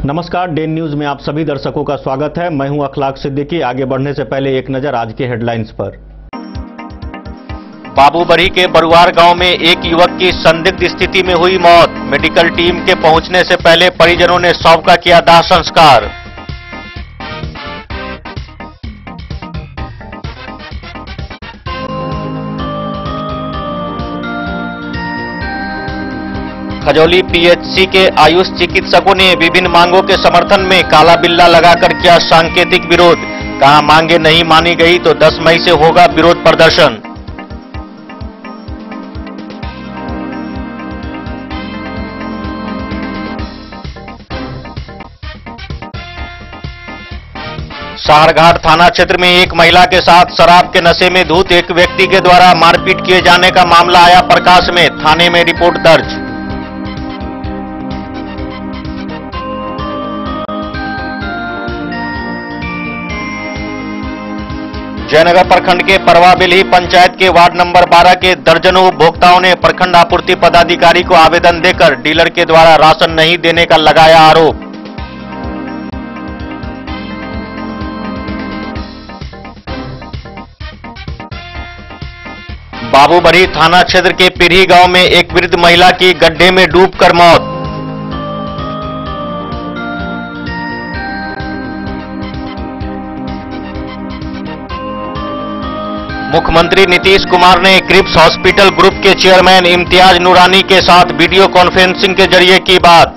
नमस्कार, Dane news में आप सभी दर्शकों का स्वागत है। मैं हूं अखलाक सिद्दीकी। आगे बढ़ने से पहले एक नजर आज के हेडलाइंस पर। बाबूबरही के बरुआर गांव में एक युवक की संदिग्ध स्थिति में हुई मौत। मेडिकल टीम के पहुंचने से पहले परिजनों ने शव का किया दाह संस्कार। खजौली पीएचसी के आयुष चिकित्सकों ने विभिन्न मांगों के समर्थन में काला बिल्ला लगाकर किया सांकेतिक विरोध। कहा मांगे नहीं मानी गई तो 10 मई से होगा विरोध प्रदर्शन। साहरघाट थाना क्षेत्र में एक महिला के साथ शराब के नशे में धुत एक व्यक्ति के द्वारा मारपीट किए जाने का मामला आया प्रकाश में। थाने में रिपोर्ट दर्ज। जयनगर प्रखंड के परवाबिलही पंचायत के वार्ड नंबर 12 के दर्जनों उपभोक्ताओं ने प्रखंड आपूर्ति पदाधिकारी को आवेदन देकर डीलर के द्वारा राशन नहीं देने का लगाया आरोप। बाबूबरही थाना क्षेत्र के पिरही गांव में एक वृद्ध महिला की गड्ढे में डूबकर मौत। मुख्यमंत्री नीतीश कुमार ने क्रिप्स हॉस्पिटल ग्रुप के चेयरमैन इम्तियाज नूरानी के साथ वीडियो कॉन्फ्रेंसिंग के जरिए की बात।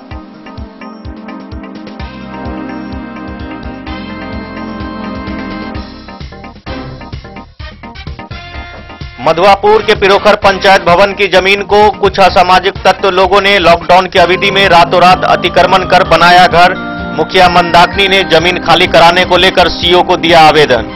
मधुआपुर के पिरोखर पंचायत भवन की जमीन को कुछ असामाजिक तत्व लोगों ने लॉकडाउन की अवधि में रातों रात अतिक्रमण कर बनाया घर। मुखिया मंदाकिनी ने जमीन खाली कराने को लेकर सीओ को दिया आवेदन।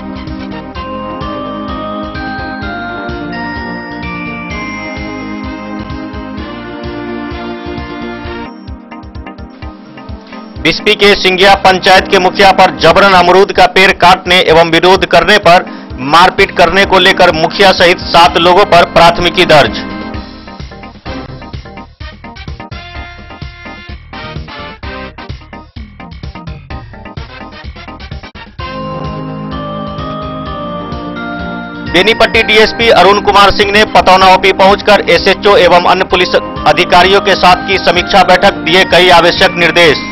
बिस्पी के सिंगिया पंचायत के मुखिया पर जबरन अमरूद का पेड़ काटने एवं विरोध करने पर मारपीट करने को लेकर मुखिया सहित 7 लोगों पर प्राथमिकी दर्ज। बेनीपट्टी डीएसपी अरुण कुमार सिंह ने पतौना ओपी पहुंचकर एसएचओ एवं अन्य पुलिस अधिकारियों के साथ की समीक्षा बैठक, दिए कई आवश्यक निर्देश।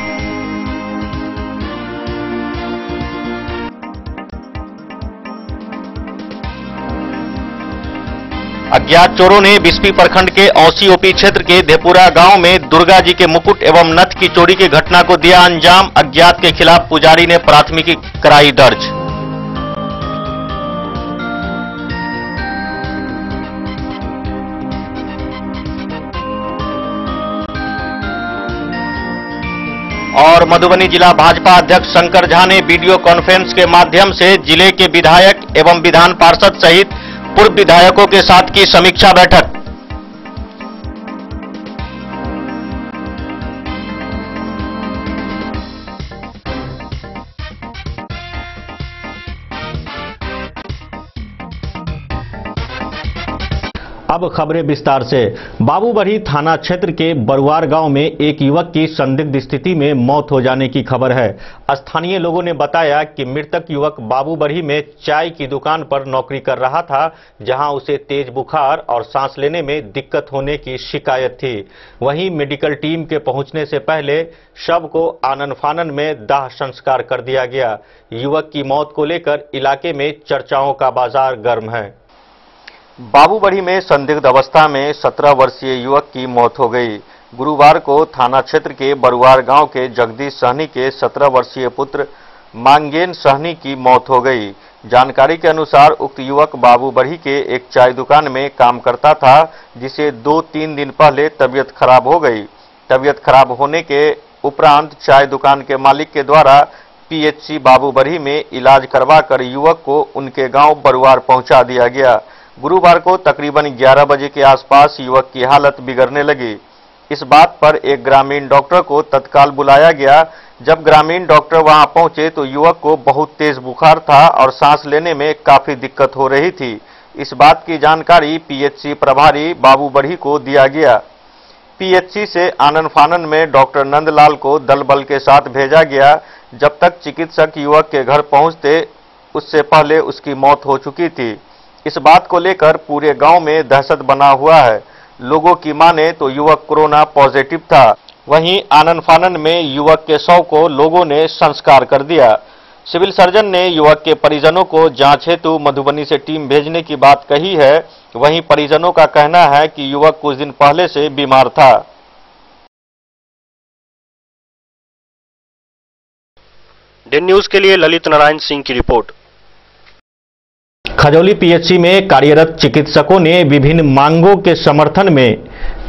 अज्ञात चोरों ने बिस्पी प्रखंड के औसी ओपी क्षेत्र के धेपुरा गांव में दुर्गा जी के मुकुट एवं नथ की चोरी की घटना को दिया अंजाम। अज्ञात के खिलाफ पुजारी ने प्राथमिकी कराई दर्ज। और मधुबनी जिला भाजपा अध्यक्ष शंकर झा ने वीडियो कॉन्फ्रेंस के माध्यम से जिले के विधायक एवं विधान पार्षद सहित पूर्व विधायकों के साथ की समीक्षा बैठक। अब खबरें विस्तार से। बाबूबरही थाना क्षेत्र के बरुआर गांव में एक युवक की संदिग्ध स्थिति में मौत हो जाने की खबर है। स्थानीय लोगों ने बताया कि मृतक युवक बाबूबरही में चाय की दुकान पर नौकरी कर रहा था, जहां उसे तेज बुखार और सांस लेने में दिक्कत होने की शिकायत थी। वहीं मेडिकल टीम के पहुंचने से पहले शव को आनन फानन में दाह संस्कार कर दिया गया। युवक की मौत को लेकर इलाके में चर्चाओं का बाजार गर्म है। बाबूबरही में संदिग्ध अवस्था में 17 वर्षीय युवक की मौत हो गई। गुरुवार को थाना क्षेत्र के बरुआर गांव के जगदीश सहनी के 17 वर्षीय पुत्र मांगेन सहनी की मौत हो गई। जानकारी के अनुसार उक्त युवक बाबूबरही के एक चाय दुकान में काम करता था, जिसे 2-3 दिन पहले तबीयत खराब हो गई। तबीयत खराब होने के उपरांत चाय दुकान के मालिक के द्वारा पीएचसी बाबूबरही में इलाज करवाकर युवक को उनके गांव बरुआर पहुंचा दिया गया। गुरुवार को तकरीबन 11 बजे के आसपास युवक की हालत बिगड़ने लगी। इस बात पर एक ग्रामीण डॉक्टर को तत्काल बुलाया गया। जब ग्रामीण डॉक्टर वहां पहुंचे तो युवक को बहुत तेज बुखार था और सांस लेने में काफी दिक्कत हो रही थी। इस बात की जानकारी पीएचसी प्रभारी बाबूबरही को दिया गया। पीएचसी से आनन फानन में डॉक्टर नंदलाल को दल बल के साथ भेजा गया। जब तक चिकित्सक युवक के घर पहुंचते उससे पहले उसकी मौत हो चुकी थी। इस बात को लेकर पूरे गांव में दहशत बना हुआ है। लोगों की माने तो युवक कोरोना पॉजिटिव था। वहीं आनन फानन में युवक के शव को लोगों ने संस्कार कर दिया। सिविल सर्जन ने युवक के परिजनों को जांच हेतु मधुबनी से टीम भेजने की बात कही है। वहीं परिजनों का कहना है कि युवक कुछ दिन पहले से बीमार था। डे न्यूज के लिए ललित नारायण सिंह की रिपोर्ट। खजौली पीएचसी में कार्यरत चिकित्सकों ने विभिन्न मांगों के समर्थन में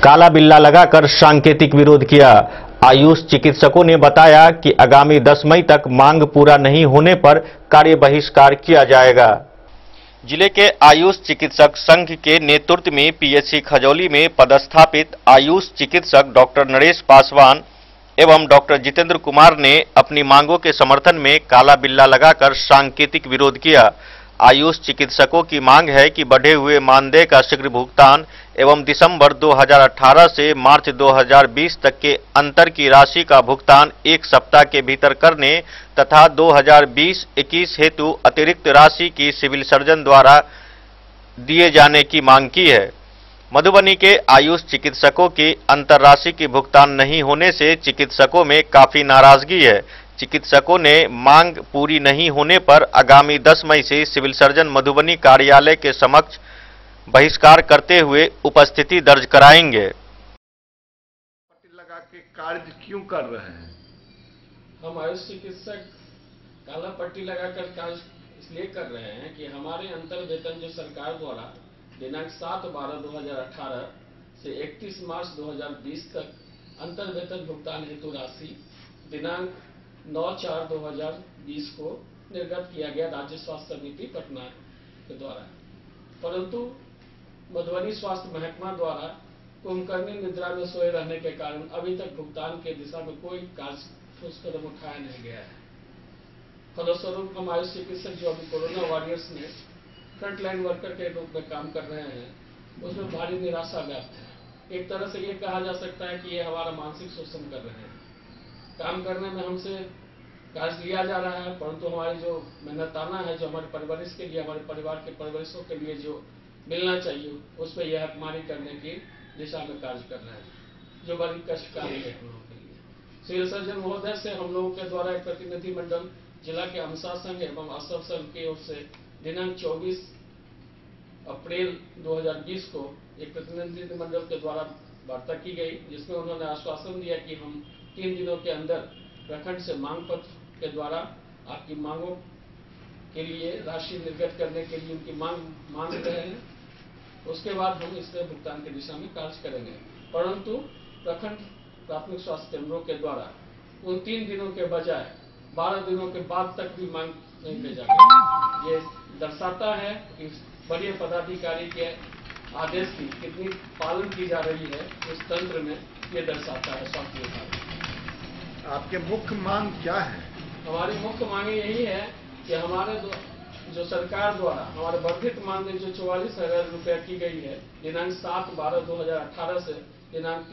काला बिल्ला लगाकर सांकेतिक विरोध किया। आयुष चिकित्सकों ने बताया कि आगामी 10 मई तक मांग पूरा नहीं होने पर कार्य बहिष्कार किया जाएगा। जिले के आयुष चिकित्सक संघ के नेतृत्व में पीएचसी खजौली में पदस्थापित आयुष चिकित्सक डॉक्टर नरेश पासवान एवं डॉक्टर जितेंद्र कुमार ने अपनी मांगों के समर्थन में काला बिल्ला लगाकर सांकेतिक विरोध किया। आयुष चिकित्सकों की मांग है कि बढ़े हुए मानदेय का शीघ्र भुगतान एवं दिसंबर 2018 से मार्च 2020 तक के अंतर की राशि का भुगतान 1 सप्ताह के भीतर करने तथा 2020-21 हेतु अतिरिक्त राशि की सिविल सर्जन द्वारा दिए जाने की मांग की है। मधुबनी के आयुष चिकित्सकों की अंतर राशि की भुगतान नहीं होने से चिकित्सकों में काफी नाराजगी है। चिकित्सकों ने मांग पूरी नहीं होने पर आगामी 10 मई से सिविल सर्जन मधुबनी कार्यालय के समक्ष बहिष्कार करते हुए उपस्थिति दर्ज कराएंगे। पट्टी लगा के कार्य क्यों कर रहे हैं? हम आयुष चिकित्सक काला पट्टी लगाकर कार्य इसलिए कर रहे हैं कि हमारे अंतर वेतन जो सरकार द्वारा दिनांक 7/12/2018 से 31 मार्च 2020 तक अंतर वेतन भुगतान हेतु राशि दिनांक 9/4/2020 को निर्गत किया गया राज्य स्वास्थ्य समिति पटना के द्वारा, परंतु मधुबनी स्वास्थ्य महकमा द्वारा कुंभकर्णी निद्रा में सोए रहने के कारण अभी तक भुगतान के दिशा में कोई ठोस कदम उठाया नहीं गया है। फलस्वरूप हम आयुष चिकित्सक जो अभी कोरोना वॉरियर्स में फ्रंटलाइन वर्कर के रूप में काम कर रहे हैं उसमें भारी निराशा व्याप्त है। एक तरह से ये कहा जा सकता है कि ये हमारा मानसिक शोषण कर रहे हैं। काम करने में हमसे कार्य लिया जा रहा है, परंतु हमारी जो मेहनताना है, जो हमारे परवरिश के लिए, हमारे परिवार के परवरिशों के लिए जो मिलना चाहिए उस पर यह हकमारी करने की दिशा में कार्य कर रहे हैं, जो बड़ी कष्टकारी है हम लोगों के लिए। सिविल सर्जन महोदय से हम लोगों के द्वारा एक प्रतिनिधि मंडल जिला के अनुशासन एवं असफ संघ की ओर से दिनांक 24 अप्रैल 2020 को एक प्रतिनिधि मंडल के द्वारा वार्ता की गई, जिसमें उन्होंने आश्वासन दिया कि हम 3 दिनों के अंदर प्रखंड से मांग पत्र के द्वारा आपकी मांगों के लिए राशि निर्गत करने के लिए उनकी मांग रहे हैं। उसके बाद हम इसके भुगतान की दिशा में कार्य करेंगे, परंतु प्रखंड प्राथमिक स्वास्थ्य केंद्रों के द्वारा उन 3 दिनों के बजाय 12 दिनों के बाद तक भी मांग नहीं भेजा गया। ये दर्शाता है कि बड़े पदाधिकारी के आदेश की कितनी पालन की जा रही है इस तंत्र में, ये दर्शाता है स्वास्थ्य विभाग। आपके मुख्य मांग क्या है? हमारी मुख्य मांग यही है कि हमारे जो सरकार द्वारा हमारे वर्धित मानदेय जो 44,000 रुपया की गई है दिनांक 7/12/2018 से दिनांक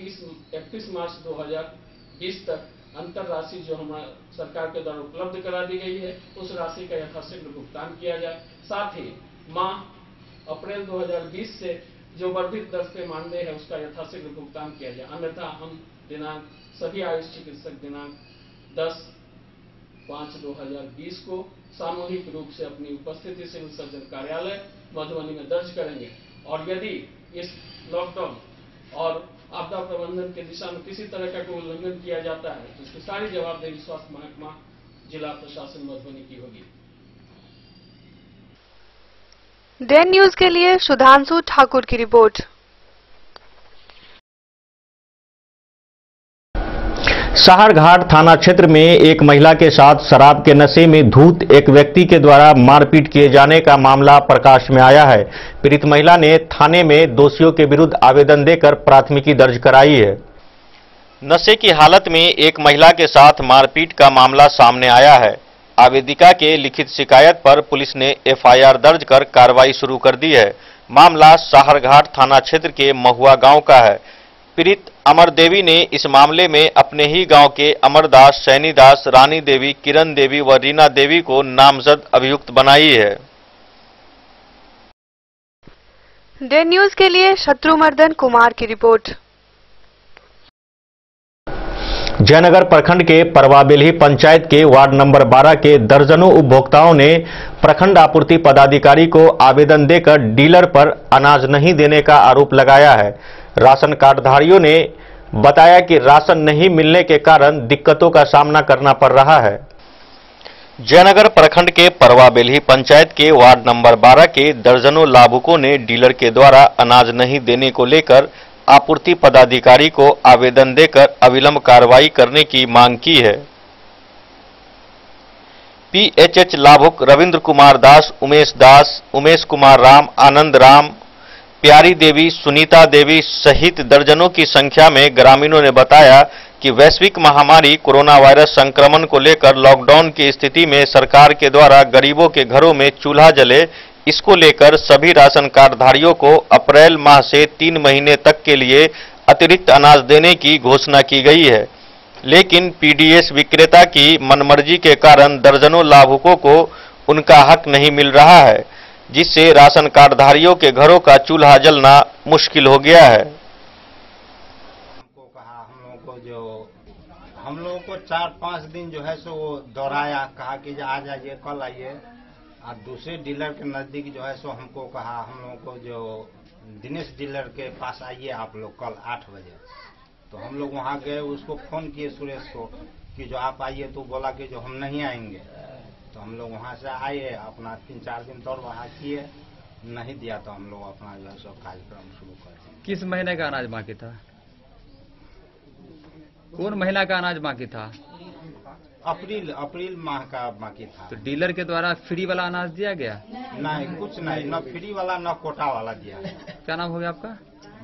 31 मार्च 2020 तक अंतर राशि जो हमारे सरकार के द्वारा उपलब्ध करा दी गई है उस राशि का यथाशीघ्र भुगतान किया जाए। साथ ही माह अप्रैल 2020 से जो वर्धित दर पे मानदेय है उसका यथाशीघ्र भुगतान किया जाए, अन्यथा हम दिनांक सभी आयुष चिकित्सक दिनांक 10/5/2020 को सामूहिक रूप से अपनी उपस्थिति सिविल सर्जन कार्यालय मधुबनी में दर्ज करेंगे और यदि इस लॉकडाउन और आपदा प्रबंधन के दिशा में किसी तरह का कोई उल्लंघन किया जाता है तो इसकी सारी जवाबदेही स्वास्थ्य महकमा जिला प्रशासन मधुबनी की होगी। डे न्यूज के लिए सुधांशु ठाकुर की रिपोर्ट। साहरघाट थाना क्षेत्र में एक महिला के साथ शराब के नशे में धूत एक व्यक्ति के द्वारा मारपीट किए जाने का मामला प्रकाश में आया है। पीड़ित महिला ने थाने में दोषियों के विरुद्ध आवेदन देकर प्राथमिकी दर्ज कराई है। नशे की हालत में एक महिला के साथ मारपीट का मामला सामने आया है। आवेदिका के लिखित शिकायत पर पुलिस ने एफआईआर दर्ज कर कार्रवाई शुरू कर दी है। मामला साहरघाट थाना क्षेत्र के महुआ गांव का है। पीड़ित अमर देवी ने इस मामले में अपने ही गांव के अमरदास, सैनीदास, रानी देवी, किरण देवी व रीना देवी को नामजद अभियुक्त बनाई है। डे न्यूज के लिए शत्रुमर्दन कुमार की रिपोर्ट। जयनगर प्रखंड के परवाबेल्ही पंचायत के वार्ड नंबर 12 के दर्जनों उपभोक्ताओं ने प्रखंड आपूर्ति पदाधिकारी को आवेदन देकर डीलर पर अनाज नहीं देने का आरोप लगाया है। राशन कार्डधारियों ने बताया कि राशन नहीं मिलने के कारण दिक्कतों का सामना करना पड़ रहा है। जयनगर प्रखंड के परवाबेल्ही पंचायत के वार्ड नंबर 12 के दर्जनों लाभुकों ने डीलर के द्वारा अनाज नहीं देने को लेकर आपूर्ति पदाधिकारी को आवेदन देकर अविलंब कार्रवाई करने की मांग की है। पीएचएच लाभुक रविंद्र कुमार दास, उमेश कुमार राम, आनंद राम, प्यारी देवी, सुनीता देवी सहित दर्जनों की संख्या में ग्रामीणों ने बताया कि वैश्विक महामारी कोरोना वायरस संक्रमण को लेकर लॉकडाउन की स्थिति में सरकार के द्वारा गरीबों के घरों में चूल्हा जले, इसको लेकर सभी राशन कार्डधारियों को अप्रैल माह से 3 महीने तक के लिए अतिरिक्त अनाज देने की घोषणा की गई है। लेकिन पीडीएस विक्रेता की मनमर्जी के कारण दर्जनों लाभुकों को उनका हक नहीं मिल रहा है, जिससे राशन कार्डधारियों के घरों का चूल्हा जलना मुश्किल हो गया है। हमको कहा हम लोगों को 4-5 दिन जो है सो वो दोहराया, कहा कि आ जाइए, कल आइए। और दूसरे डीलर के नजदीक जो है सो हमको कहा हम लोगों को जो दिनेश डीलर के पास आइए आप लोग कल 8 बजे। तो हम लोग वहाँ गए, उसको फोन किए सुरेश को कि जो आप आइए, तो बोला कि जो हम नहीं आएंगे। तो हम लोग वहाँ से आए, अपना 3-4 दिन दौड़ वहाँ किए, नहीं दिया तो हम लोग अपना जो है सो कार्यक्रम शुरू कर दिए। किस महीने का अनाज बाकी था? कौन महीना का अनाज बाकी था? अप्रैल माह का बाकी था। तो डीलर के द्वारा फ्री वाला अनाज दिया गया? नहीं, कुछ नहीं, न फ्री वाला न कोटा वाला दिया। क्या नाम हो गया आपका?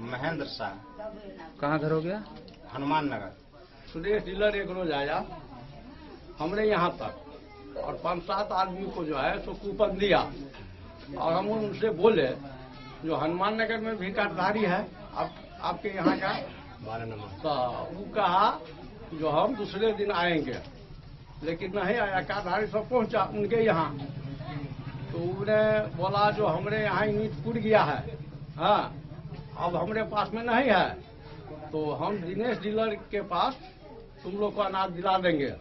महेंद्र शाह। कहाँ घर हो गया? हनुमान नगर। सुरेश डीलर एक रोज आया हमरे यहाँ तक और 5-7 आदमी को जो है सो कूपन दिया और हम उनसे बोले जो हनुमान नगर में भी कार्डधारी है आपके यहाँ का 12 नंबर, तो वो कहा जो हम दूसरे दिन आएंगे, लेकिन नहीं आया। कार्डधारी सब पहुंचा उनके यहाँ, तो उन्हें बोला जो हमरे यहाँ यूनिट टूट गया है, हाँ अब हमरे पास में नहीं है, तो हम दिनेश डीलर के पास तुम लोग को अनाज दिला देंगे।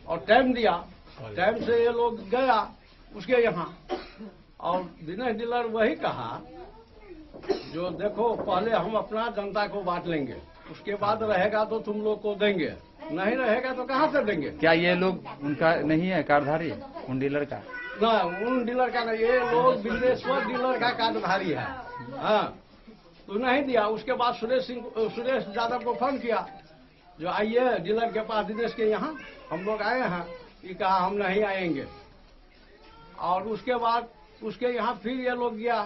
और टाइम दिया, टाइम से ये लोग गया उसके यहाँ, और दिनेश डीलर वही कहा जो देखो पहले हम अपना जनता को बांट लेंगे, उसके बाद रहेगा तो तुम लोग को देंगे, नहीं रहेगा तो कहाँ से देंगे। क्या ये लोग उनका नहीं है कार्डधारी उन डीलर का? ना, उन डीलर का नहीं, ये लोग बिंदेश्वर डीलर का कार्डधारी है। हाँ, तो नहीं दिया। उसके बाद सुरेश यादव को फोन किया जो आइए डीलर के पास दिनेश के यहाँ, हम लोग आए हैं, ये कहा हम नहीं आएंगे। और उसके बाद उसके यहाँ फिर ये लोग गया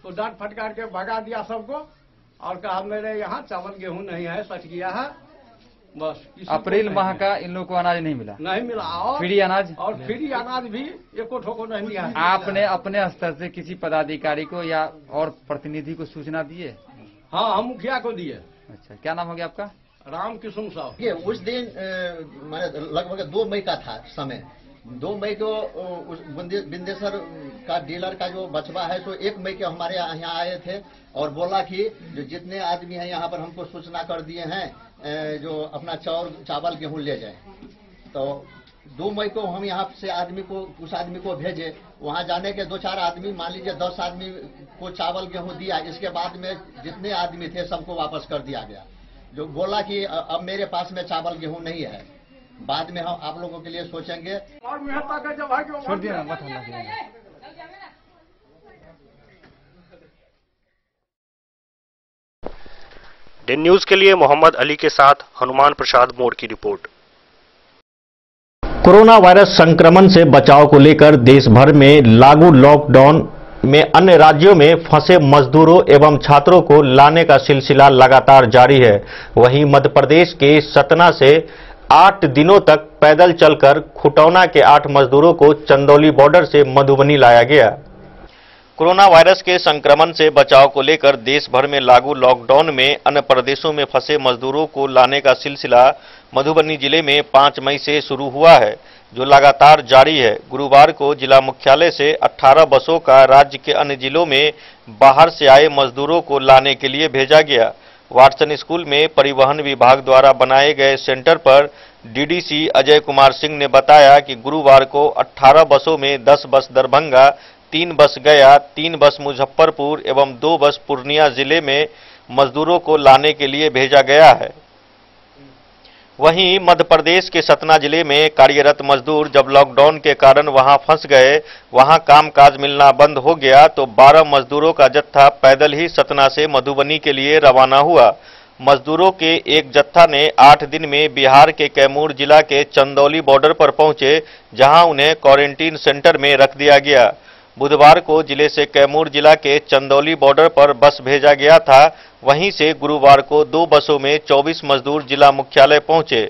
तो डांट फटकार के भगा दिया सबको और कहा मेरे यहाँ चावल गेहूं नहीं है, सच गया है। बस अप्रैल माह का इन लोगों को अनाज नहीं मिला? नहीं मिला। और फ्री अनाज? और फ्री अनाज भी एको ठोको नहीं दिया। आपने अपने स्तर से किसी पदाधिकारी को या और प्रतिनिधि को सूचना दिए? हाँ, हम मुखिया को दिए। अच्छा, क्या नाम हो गया आपका? राम किशुन साहब। ये उस दिन लगभग 2 मई का था समय। 2 मई को बिंदेश्वर का डीलर का जो बचवा है सो 1 मई के हमारे यहाँ आए थे और बोला कि जो जितने आदमी हैं यहाँ पर हमको सूचना कर दिए हैं जो अपना चावल गेहूं ले जाए। तो 2 मई को हम यहाँ से उस आदमी को भेजे। वहाँ जाने के 2-4 आदमी, मान लीजिए 10 आदमी को चावल गेहूं दिया। इसके बाद में जितने आदमी थे सबको वापस कर दिया गया, जो बोला कि अब मेरे पास में चावल गेहूं नहीं है, बाद में हम आप लोगों के लिए सोचेंगे। छोड़ दिया, मत हल्ला कीजिए। डे न्यूज के लिए मोहम्मद अली के साथ हनुमान प्रसाद मोड़ की रिपोर्ट। कोरोना वायरस संक्रमण से बचाव को लेकर देश भर में लागू लॉकडाउन में अन्य राज्यों में फंसे मजदूरों एवं छात्रों को लाने का सिलसिला लगातार जारी है। वहीं मध्य प्रदेश के सतना से 8 दिनों तक पैदल चलकर खुटौना के 8 मजदूरों को चंदौली बॉर्डर से मधुबनी लाया गया। कोरोना वायरस के संक्रमण से बचाव को लेकर देश भर में लागू लॉकडाउन में अन्य प्रदेशों में फंसे मजदूरों को लाने का सिलसिला मधुबनी जिले में 5 मई से शुरू हुआ है, जो लगातार जारी है। गुरुवार को जिला मुख्यालय से 18 बसों का राज्य के अन्य जिलों में बाहर से आए मजदूरों को लाने के लिए भेजा गया। वाटसन स्कूल में परिवहन विभाग द्वारा बनाए गए सेंटर पर डीडीसी अजय कुमार सिंह ने बताया कि गुरुवार को 18 बसों में 10 बस दरभंगा, 3 बस गया, 3 बस मुजफ्फरपुर एवं 2 बस पूर्णिया जिले में मजदूरों को लाने के लिए भेजा गया है। वहीं मध्य प्रदेश के सतना जिले में कार्यरत मजदूर जब लॉकडाउन के कारण वहां फंस गए, वहां कामकाज मिलना बंद हो गया, तो 12 मजदूरों का जत्था पैदल ही सतना से मधुबनी के लिए रवाना हुआ। मजदूरों के एक जत्था ने 8 दिन में बिहार के कैमूर जिला के चंदौली बॉर्डर पर पहुंचे, जहां उन्हें क्वारंटीन सेंटर में रख दिया गया। बुधवार को जिले से कैमूर जिला के चंदौली बॉर्डर पर बस भेजा गया था। वहीं से गुरुवार को 2 बसों में 24 मजदूर जिला मुख्यालय पहुंचे।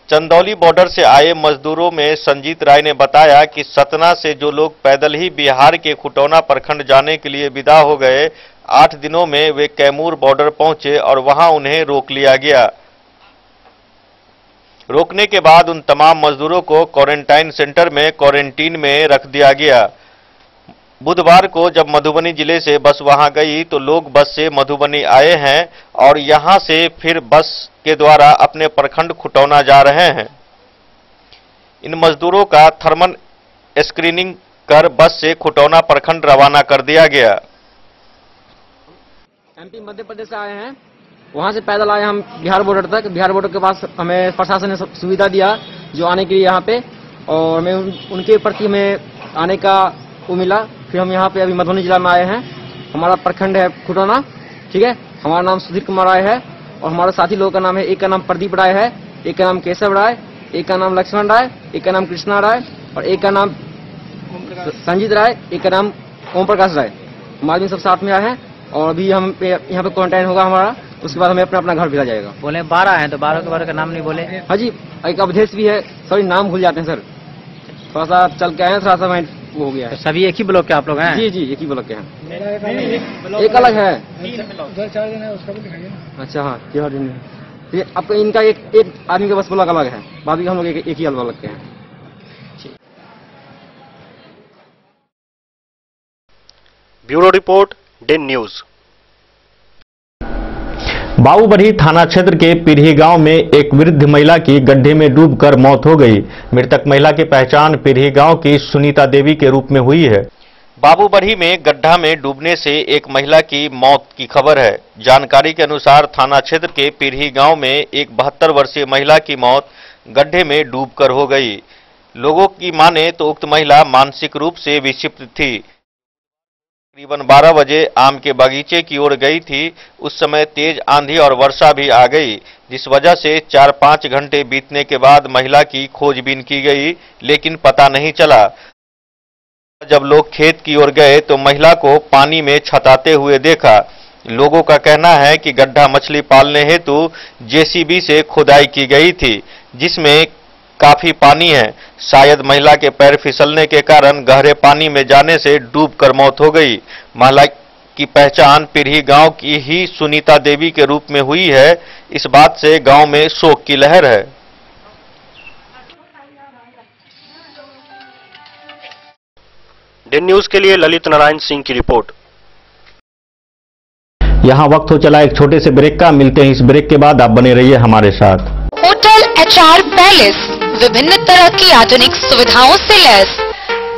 चंदौली बॉर्डर से आए मजदूरों में संजीत राय ने बताया कि सतना से जो लोग पैदल ही बिहार के खुटौना प्रखंड जाने के लिए विदा हो गए, 8 दिनों में वे कैमूर बॉर्डर पहुंचे और वहां उन्हें रोक लिया गया। रोकने के बाद उन तमाम मजदूरों को क्वारंटाइन सेंटर में क्वारंटीन में रख दिया गया। बुधवार को जब मधुबनी जिले से बस वहां गई तो लोग बस से मधुबनी आए हैं और यहां से फिर बस के द्वारा अपने प्रखंड खुटौना जा रहे हैं। इन मजदूरों का थर्मल स्क्रीनिंग कर बस से खुटौना प्रखंड रवाना कर दिया गया। एमपी मध्य प्रदेश से आए हैं, वहां से पैदल आए हम बिहार बॉर्डर तक। बिहार बॉर्डर के पास हमें प्रशासन ने सुविधा दिया जो आने के लिए यहाँ पे, और हमें उनके प्रति हमें आने का वो मिला। फिर हम यहाँ पे अभी मधुबनी जिला में आए हैं। हमारा प्रखंड है खुटौना, ठीक है। हमारा नाम सुधीर कुमार राय है और हमारे साथी लोगों का नाम है, एक का नाम प्रदीप राय है, एक का नाम केशव राय, एक का नाम लक्ष्मण राय, एक का नाम कृष्णा राय और एक का नाम संजीत राय, एक का नाम ओम प्रकाश राय। हम आदमी सब साथ में आए हैं और अभी हम यहाँ पे क्वारंटाइन होगा हमारा। उसके बाद हमें अपना अपना घर भेजा जाएगा। बोले 12 हैं तो 12 के बारे का नाम नहीं बोले। हाँ जी, एक अवधेश भी है। सॉरी, नाम भूल जाते हैं सर, थोड़ा सा चल के आए हैं, थोड़ा सा माइंड वो हो गया है। तो सभी एक ही ब्लॉक के आप लोग हैं? जी जी, एक ही ब्लॉक के हैं। एक अलग है। अच्छा हाँ, त्योहार दिन है। आपका इनका एक आदमी का बस ब्लॉक अलग है, बाकी हम लोग एक ही ब्लॉक के हैं। Bureau report, Den news. Babubarhi थाना क्षेत्र के पिरही गांव में एक वृद्ध महिला की गड्ढे में डूबकर मौत हो गई। मृतक महिला की पहचान पिरही गांव की सुनीता देवी के रूप में हुई है। बाबूबरही में गड्ढा में डूबने से एक महिला की मौत की खबर है। जानकारी के अनुसार थाना क्षेत्र के पिरही गांव में एक 72 वर्षीय महिला की मौत गड्ढे में डूबकर हो गई। लोगों की माने तो उक्त महिला मानसिक रूप से विक्षिप्त थी। तकरीबन 12 बजे आम के बगीचे की ओर गई थी। उस समय तेज आंधी और वर्षा भी आ गई, जिस वजह से 4-5 घंटे बीतने के बाद महिला की खोजबीन की गई, लेकिन पता नहीं चला। जब लोग खेत की ओर गए तो महिला को पानी में छताते हुए देखा। लोगों का कहना है कि गड्ढा मछली पालने हेतु जेसीबी से खुदाई की गई थी, जिसमें काफी पानी है। शायद महिला के पैर फिसलने के कारण गहरे पानी में जाने से डूबकर मौत हो गई। महिला की पहचान पिरही गांव की ही सुनीता देवी के रूप में हुई है। इस बात से गांव में शोक की लहर है। डेन न्यूज के लिए ललित नारायण सिंह की रिपोर्ट। यहाँ वक्त हो चला एक छोटे से ब्रेक का। मिलते हैं इस ब्रेक के बाद, आप बने रहिए हमारे साथ। होटल HR पैलेस विभिन्न तरह की आधुनिक सुविधाओं से लैस,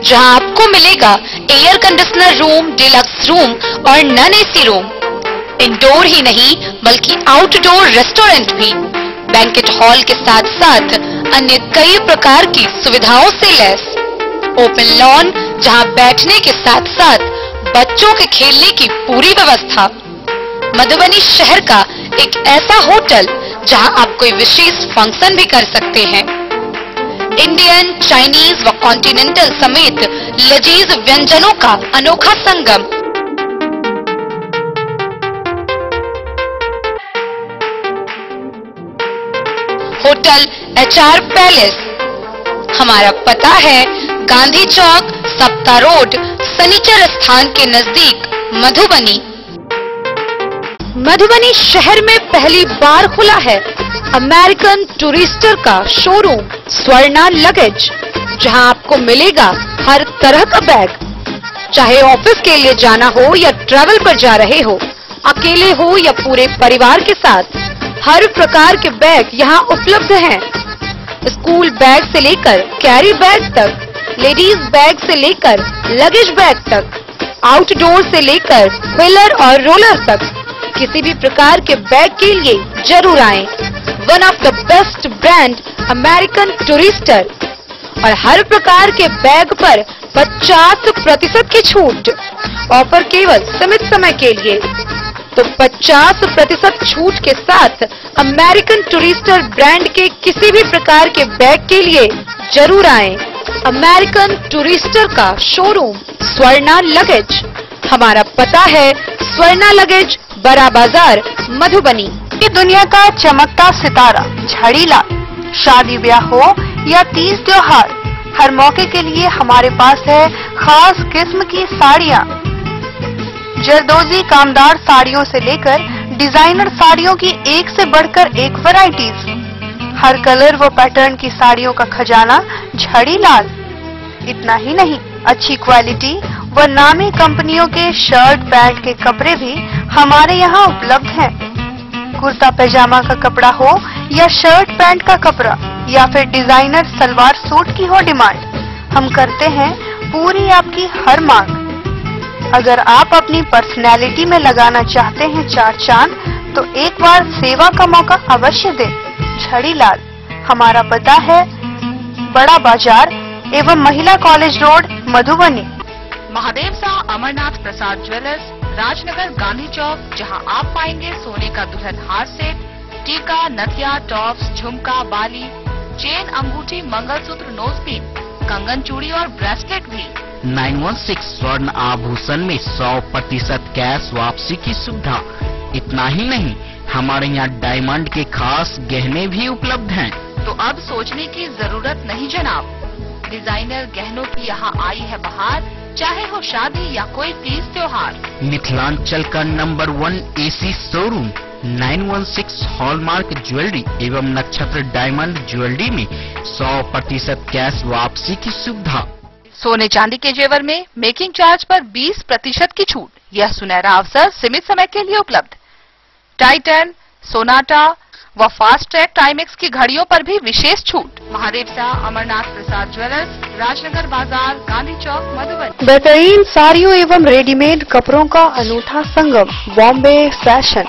जहां आपको मिलेगा air conditioner room, deluxe room और नॉन AC रूम। इंडोर ही नहीं बल्कि आउटडोर रेस्टोरेंट भी, बैंकेट हॉल के साथ साथ अन्य कई प्रकार की सुविधाओं से लैस। ओपन लॉन, जहां बैठने के साथ साथ बच्चों के खेलने की पूरी व्यवस्था। मधुबनी शहर का एक ऐसा होटल जहां आप कोई विशेष फंक्शन भी कर सकते हैं। इंडियन, चाइनीज व कॉन्टिनेंटल समेत लजीज व्यंजनों का अनोखा संगम। Hotel HR palace. हमारा पता है गांधी चौक, सप्ता रोड, शनिचर स्थान के नजदीक मधुबनी। मधुबनी शहर में पहली बार खुला है अमेरिकन टूरिस्टर का शोरूम स्वर्णा लगेज, जहां आपको मिलेगा हर तरह का बैग। चाहे ऑफिस के लिए जाना हो या ट्रैवल पर जा रहे हो, अकेले हो या पूरे परिवार के साथ, हर प्रकार के बैग यहाँ उपलब्ध हैं। स्कूल बैग से लेकर कैरी बैग तक, लेडीज बैग से लेकर लगेज बैग तक, आउटडोर से लेकर व्हीलर और रोलर तक, किसी भी प्रकार के बैग के लिए जरूर आएं। One of the best brand American Tourister, और हर प्रकार के बैग पर 50% की छूट। ऑफर केवल सीमित समय के लिए, तो 50% छूट के साथ अमेरिकन टूरिस्टर ब्रांड के किसी भी प्रकार के बैग के लिए जरूर आएं। अमेरिकन टूरिस्टर का शोरूम स्वर्णा लगेज। हमारा पता है स्वर्णा लगेज, बड़ा बाजार, मधुबनी। ये दुनिया का चमकता सितारा झाड़ीलाल। शादी ब्याह हो या तीज त्योहार, हर मौके के लिए हमारे पास है खास किस्म की साड़ियाँ। जरदोजी कामदार साड़ियों से लेकर डिजाइनर साड़ियों की एक से बढ़कर एक वैरायटीज। हर कलर व पैटर्न की साड़ियों का खजाना झाड़ीलाल। इतना ही नहीं, अच्छी क्वालिटी व नामी कंपनियों के शर्ट पैंट के कपड़े भी हमारे यहाँ उपलब्ध हैं। कुर्ता पैजामा का कपड़ा हो या शर्ट पैंट का कपड़ा या फिर डिजाइनर सलवार सूट की हो डिमांड, हम करते हैं पूरी आपकी हर मांग। अगर आप अपनी पर्सनैलिटी में लगाना चाहते हैं चार चांद, तो एक बार सेवा का मौका अवश्य दें। झाड़ीलाल। हमारा पता है बड़ा बाजार एवं महिला कॉलेज रोड, मधुबनी। महादेव शाह अमरनाथ प्रसाद ज्वेलर्स, राजनगर, गांधी चौक, जहां आप पाएंगे सोने का दुल्हन हार सेट, टीका, नथिया, टॉप्स, झुमका, बाली, चेन, अंगूठी, मंगलसूत्र, नोजपिन, कंगन, चूड़ी और ब्रेसलेट भी। 916 स्वर्ण आभूषण में 100% कैश वापसी की सुविधा। इतना ही नहीं, हमारे यहाँ डायमंड के खास गहने भी उपलब्ध हैं। तो अब सोचने की जरूरत नहीं जनाब, डिजाइनर गहनों की यहाँ आई है बहार। चाहे हो शादी या कोई तीज त्योहार, मिथिलांचल का number 1 AC showroom 916 hallmark jewellery एवं नक्षत्र डायमंड ज्वेलरी में 100% कैश वापसी की सुविधा। सोने चांदी के जेवर में मेकिंग चार्ज पर 20% की छूट। यह सुनहरा अवसर सीमित समय के लिए उपलब्ध। टाइटन, सोनाटा व फास्ट ट्रैक टाइमेक्स की घड़ियों पर भी विशेष छूट। महादेव शाह अमरनाथ प्रसाद ज्वेलर्स, राजनगर बाजार, गांधी चौक, मधुबनी। बेहतरीन साड़ियों एवं रेडीमेड कपड़ों का अनूठा संगम, बॉम्बे फैशन।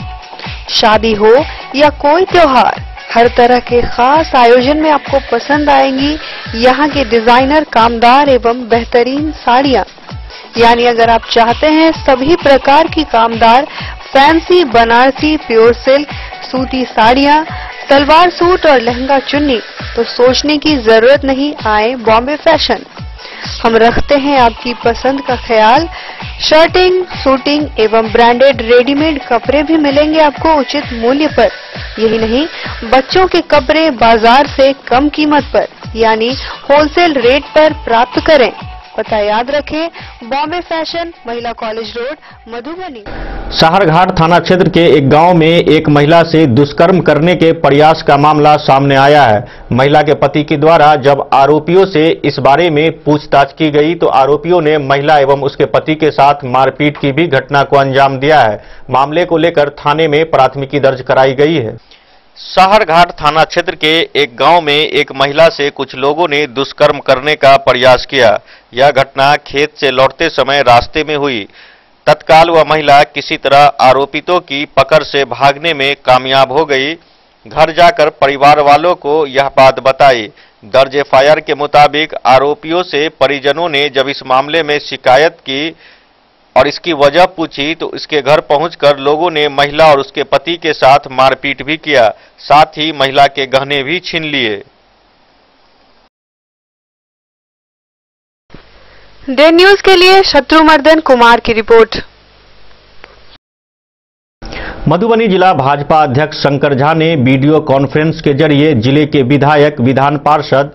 शादी हो या कोई त्योहार, हर तरह के खास आयोजन में आपको पसंद आएंगी यहाँ के डिजाइनर, कामदार एवं बेहतरीन साड़ियाँ। यानी अगर आप चाहते हैं सभी प्रकार की कामदार, फैंसी, बनारसी, प्योर सिल्क, सूती साड़ियाँ, सलवार सूट और लहंगा चुन्नी, तो सोचने की जरूरत नहीं, आए बॉम्बे फैशन। हम रखते हैं आपकी पसंद का ख्याल। शर्टिंग, सूटिंग एवं ब्रांडेड रेडीमेड कपड़े भी मिलेंगे आपको उचित मूल्य पर। यही नहीं, बच्चों के कपड़े बाजार से कम कीमत पर, यानी होलसेल रेट पर प्राप्त करें। पता याद रखें, बॉम्बे फैशन, महिला कॉलेज रोड, मधुबनी। साहरघाट थाना क्षेत्र के एक गांव में एक महिला से दुष्कर्म करने के प्रयास का मामला सामने आया है। महिला के पति के द्वारा जब आरोपियों से इस बारे में पूछताछ की गई तो आरोपियों ने महिला एवं उसके पति के साथ मारपीट की भी घटना को अंजाम दिया है। मामले को लेकर थाने में प्राथमिकी दर्ज कराई गई है। साहरघाट थाना क्षेत्र के एक गांव में एक महिला से कुछ लोगों ने दुष्कर्म करने का प्रयास किया। यह घटना खेत से लौटते समय रास्ते में हुई। तत्काल वह महिला किसी तरह आरोपितों की पकड़ से भागने में कामयाब हो गई। घर जाकर परिवार वालों को यह बात बताई। दर्ज एफआईआर के मुताबिक आरोपियों से परिजनों ने जब इस मामले में शिकायत की और इसकी वजह पूछी तो इसके घर पहुंचकर लोगों ने महिला और उसके पति के साथ मारपीट भी किया, साथ ही महिला के गहने भी छीन लिए। डे न्यूज के लिए शत्रुमर्दन कुमार की रिपोर्ट। मधुबनी जिला भाजपा अध्यक्ष शंकर झा ने वीडियो कॉन्फ्रेंस के जरिए जिले के विधायक, विधान पार्षद,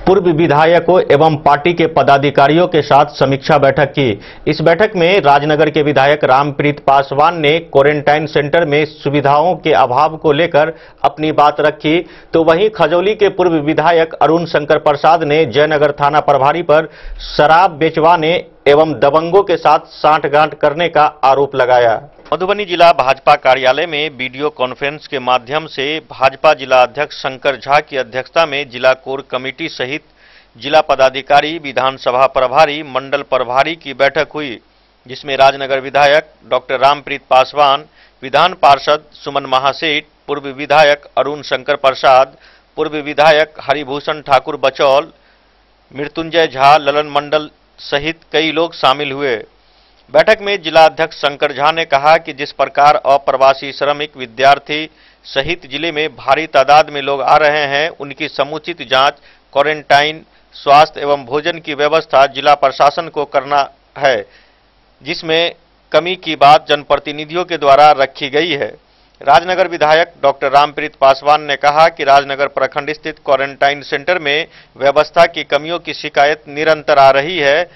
पूर्व विधायकों एवं पार्टी के पदाधिकारियों के साथ समीक्षा बैठक की। इस बैठक में राजनगर के विधायक रामप्रीत पासवान ने क्वारंटाइन सेंटर में सुविधाओं के अभाव को लेकर अपनी बात रखी, तो वहीं खजौली के पूर्व विधायक अरुण शंकर प्रसाद ने जयनगर थाना प्रभारी पर शराब बेचवाने एवं दबंगों के साथ सांठगांठ करने का आरोप लगाया। मधुबनी जिला भाजपा कार्यालय में वीडियो कॉन्फ्रेंस के माध्यम से भाजपा जिला अध्यक्ष शंकर झा की अध्यक्षता में जिला कोर कमेटी सहित जिला पदाधिकारी, विधानसभा प्रभारी, मंडल प्रभारी की बैठक हुई, जिसमें राजनगर विधायक डॉक्टर रामप्रीत पासवान, विधान पार्षद सुमन महासेठ, पूर्व विधायक अरुण शंकर प्रसाद, पूर्व विधायक हरिभूषण ठाकुर बचौल, मृत्युंजय झा, ललन मंडल सहित कई लोग शामिल हुए। बैठक में जिला अध्यक्ष शंकर झा ने कहा कि जिस प्रकार अप्रवासी श्रमिक, विद्यार्थी सहित जिले में भारी तादाद में लोग आ रहे हैं, उनकी समुचित जांच, क्वारंटाइन, स्वास्थ्य एवं भोजन की व्यवस्था जिला प्रशासन को करना है, जिसमें कमी की बात जनप्रतिनिधियों के द्वारा रखी गई है। राजनगर विधायक डॉक्टर रामप्रीत पासवान ने कहा कि राजनगर प्रखंड स्थित क्वारंटाइन सेंटर में व्यवस्था की कमियों की शिकायत निरंतर आ रही है,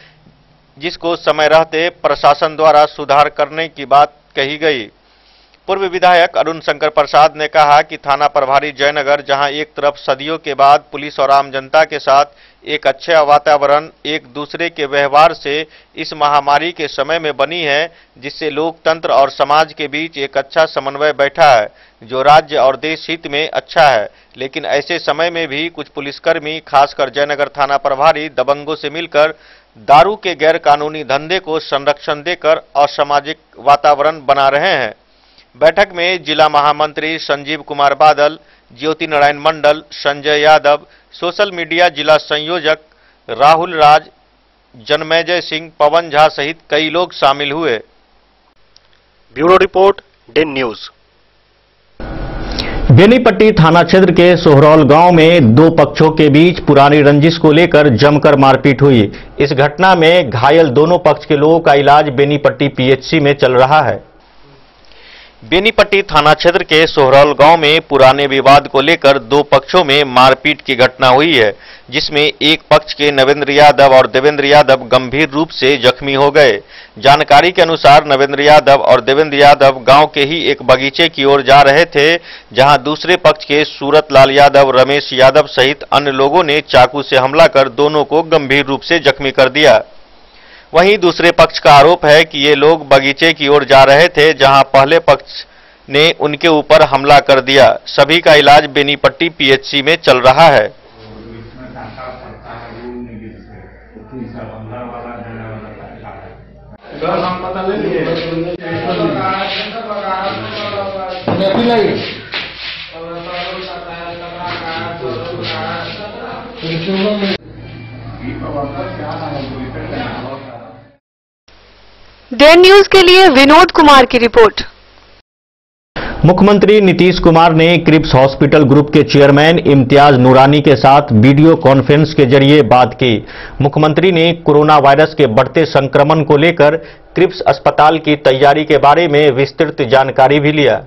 जिसको समय रहते प्रशासन द्वारा सुधार करने की बात कही गई। पूर्व विधायक अरुण शंकर प्रसाद ने कहा कि थाना प्रभारी जयनगर, जहां एक तरफ सदियों के बाद पुलिस और आम जनता के साथ एक अच्छा वातावरण, एक दूसरे के व्यवहार से इस महामारी के समय में बनी है, जिससे लोकतंत्र और समाज के बीच एक अच्छा समन्वय बैठा है, जो राज्य और देश हित में अच्छा है। लेकिन ऐसे समय में भी कुछ पुलिसकर्मी, खासकर जयनगर थाना प्रभारी, दबंगों से मिलकर दारू के गैर कानूनी धंधे को संरक्षण देकर असामाजिक वातावरण बना रहे हैं। बैठक में जिला महामंत्री संजीव कुमार बादल, ज्योति नारायण मंडल, संजय यादव, सोशल मीडिया जिला संयोजक राहुल राज, जनमेजय सिंह, पवन झा सहित कई लोग शामिल हुए। Bureau report, Den news. Benipatti थाना क्षेत्र के सोहरौल गांव में दो पक्षों के बीच पुरानी रंजिश को लेकर जमकर मारपीट हुई। इस घटना में घायल दोनों पक्ष के लोगों का इलाज बेनीपट्टी पीएचसी में चल रहा है। बेनीपट्टी थाना क्षेत्र के सोहरौल गांव में पुराने विवाद को लेकर दो पक्षों में मारपीट की घटना हुई है, जिसमें एक पक्ष के नवेंद्र यादव और देवेंद्र यादव गंभीर रूप से जख्मी हो गए। जानकारी के अनुसार नवेंद्र यादव और देवेंद्र यादव गांव के ही एक बगीचे की ओर जा रहे थे, जहां दूसरे पक्ष के सूरत लाल यादव, रमेश यादव सहित अन्य लोगों ने चाकू से हमला कर दोनों को गंभीर रूप से जख्मी कर दिया। वहीं दूसरे पक्ष का आरोप है कि ये लोग बगीचे की ओर जा रहे थे, जहां पहले पक्ष ने उनके ऊपर हमला कर दिया। सभी का इलाज बेनीपट्टी पीएचसी में चल रहा है। डेन न्यूज के लिए विनोद कुमार की रिपोर्ट। मुख्यमंत्री नीतीश कुमार ने क्रिप्स हॉस्पिटल ग्रुप के चेयरमैन इम्तियाज नूरानी के साथ वीडियो कॉन्फ्रेंस के जरिए बात की। मुख्यमंत्री ने कोरोना वायरस के बढ़ते संक्रमण को लेकर क्रिप्स अस्पताल की तैयारी के बारे में विस्तृत जानकारी भी लिया।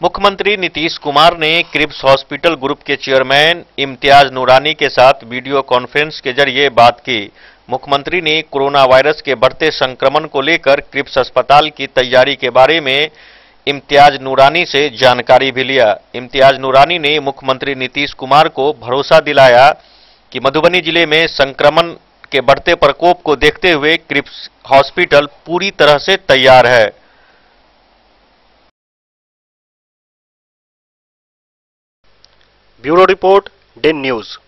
मुख्यमंत्री नीतीश कुमार ने क्रिप्स हॉस्पिटल ग्रुप के चेयरमैन इम्तियाज नूरानी के साथ वीडियो कॉन्फ्रेंस के जरिए बात की। मुख्यमंत्री ने कोरोना वायरस के बढ़ते संक्रमण को लेकर क्रिप्स अस्पताल की तैयारी के बारे में इम्तियाज नूरानी से जानकारी भी लिया। इम्तियाज नूरानी ने मुख्यमंत्री नीतीश कुमार को भरोसा दिलाया कि मधुबनी जिले में संक्रमण के बढ़ते प्रकोप को देखते हुए क्रिप्स हॉस्पिटल पूरी तरह से तैयार है। Bureau report, Den news.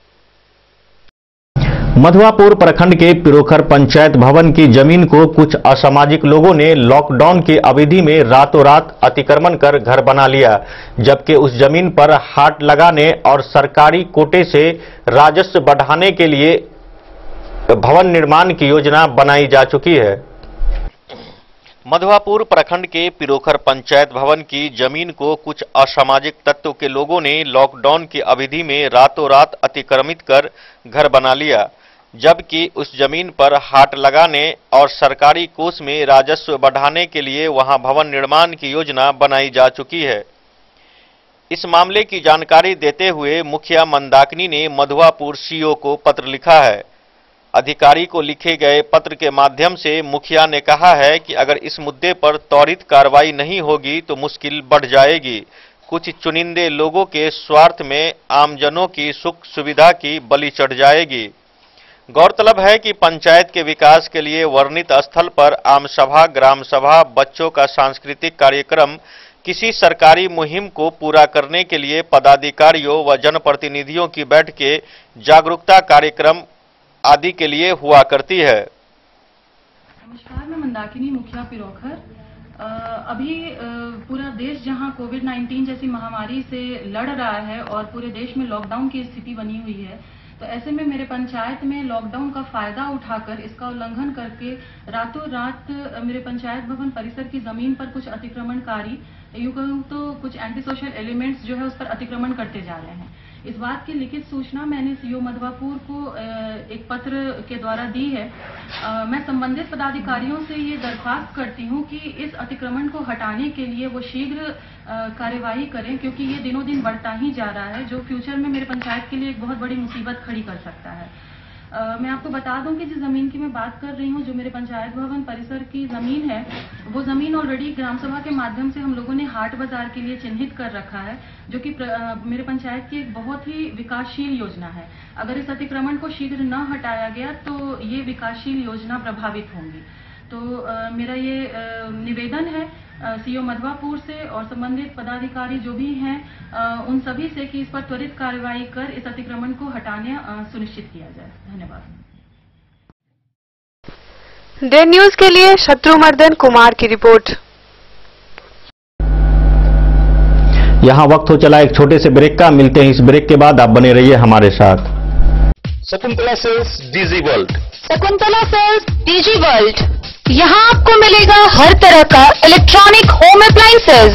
Madhuapur प्रखंड के पिरोखर पंचायत भवन की जमीन को कुछ असामाजिक लोगों ने लॉकडाउन की अवधि में रातों रात अतिक्रमण कर घर बना लिया, जबकि उस जमीन पर हाट लगाने और सरकारी कोटे से राजस्व बढ़ाने के लिए भवन निर्माण की योजना बनाई जा चुकी है। मधुआपुर प्रखंड के पिरोखर पंचायत भवन की जमीन को कुछ असामाजिक तत्वों के लोगों ने लॉकडाउन की अवधि में रातों रात अतिक्रमित कर घर बना लिया, जबकि उस जमीन पर हाट लगाने और सरकारी कोष में राजस्व बढ़ाने के लिए वहां भवन निर्माण की योजना बनाई जा चुकी है। इस मामले की जानकारी देते हुए मुखिया मंदाकिनी ने मधुआपुर सीओ को पत्र लिखा है। अधिकारी को लिखे गए पत्र के माध्यम से मुखिया ने कहा है कि अगर इस मुद्दे पर त्वरित कार्रवाई नहीं होगी तो मुश्किल बढ़ जाएगी। कुछ चुनिंदे लोगों के स्वार्थ में आमजनों की सुख सुविधा की बलि चढ़ जाएगी। गौरतलब है कि पंचायत के विकास के लिए वर्णित स्थल पर आम सभा, ग्राम सभा, बच्चों का सांस्कृतिक कार्यक्रम, किसी सरकारी मुहिम को पूरा करने के लिए पदाधिकारियों व जनप्रतिनिधियों की बैठकें, जागरूकता कार्यक्रम आदि के लिए हुआ करती है। नमस्कार, मैं मंदाकिनी, मुखिया पिरोखर। अभी पूरा देश जहां कोविड-19 जैसी महामारी से लड़ रहा है और पूरे देश में लॉकडाउन की स्थिति बनी हुई है, तो ऐसे में मेरे पंचायत में लॉकडाउन का फायदा उठाकर इसका उल्लंघन करके रातों रात मेरे पंचायत भवन परिसर की जमीन पर कुछ अतिक्रमणकारी, यूं कहूं तो कुछ एंटी सोशल एलिमेंट्स जो है उस पर अतिक्रमण करते जा रहे हैं। इस बात की लिखित सूचना मैंने सीओ मधवापुर को एक पत्र के द्वारा दी है। मैं संबंधित पदाधिकारियों से ये दरख्वास्त करती हूँ कि इस अतिक्रमण को हटाने के लिए वो शीघ्र कार्यवाही करें, क्योंकि ये दिनों दिन बढ़ता ही जा रहा है, जो फ्यूचर में मेरे पंचायत के लिए एक बहुत बड़ी मुसीबत खड़ी कर सकता है। मैं आपको बता दूं कि जिस जमीन की मैं बात कर रही हूं, जो मेरे पंचायत भवन परिसर की जमीन है, वो जमीन ऑलरेडी ग्राम सभा के माध्यम से हम लोगों ने हाट बाजार के लिए चिन्हित कर रखा है, जो कि मेरे पंचायत की एक बहुत ही विकासशील योजना है। अगर इस अतिक्रमण को शीघ्र न हटाया गया तो ये विकासशील योजना प्रभावित होंगी। तो मेरा ये निवेदन है सीओ मधवापुर से और संबंधित पदाधिकारी जो भी हैं उन सभी से कि इस पर त्वरित कार्रवाई कर इस अतिक्रमण को हटाने सुनिश्चित किया जाए। धन्यवाद। डे न्यूज के लिए शत्रुमर्दन कुमार की रिपोर्ट। यहाँ वक्त हो चला एक छोटे से ब्रेक का। मिलते हैं इस ब्रेक के बाद, आप बने रहिए हमारे साथ। Shakuntala sales DG world. Shakuntala sales DG world, यहाँ आपको मिलेगा हर तरह का इलेक्ट्रॉनिक होम अप्लायंसेज।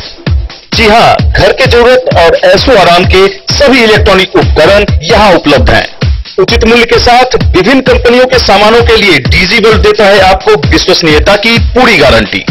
जी हाँ, घर के जरूरत और ऐशो आराम के सभी इलेक्ट्रॉनिक उपकरण यहाँ उपलब्ध हैं। उचित मूल्य के साथ विभिन्न कंपनियों के सामानों के लिए डीजी वर्ल्ड देता है आपको विश्वसनीयता की पूरी guarantee.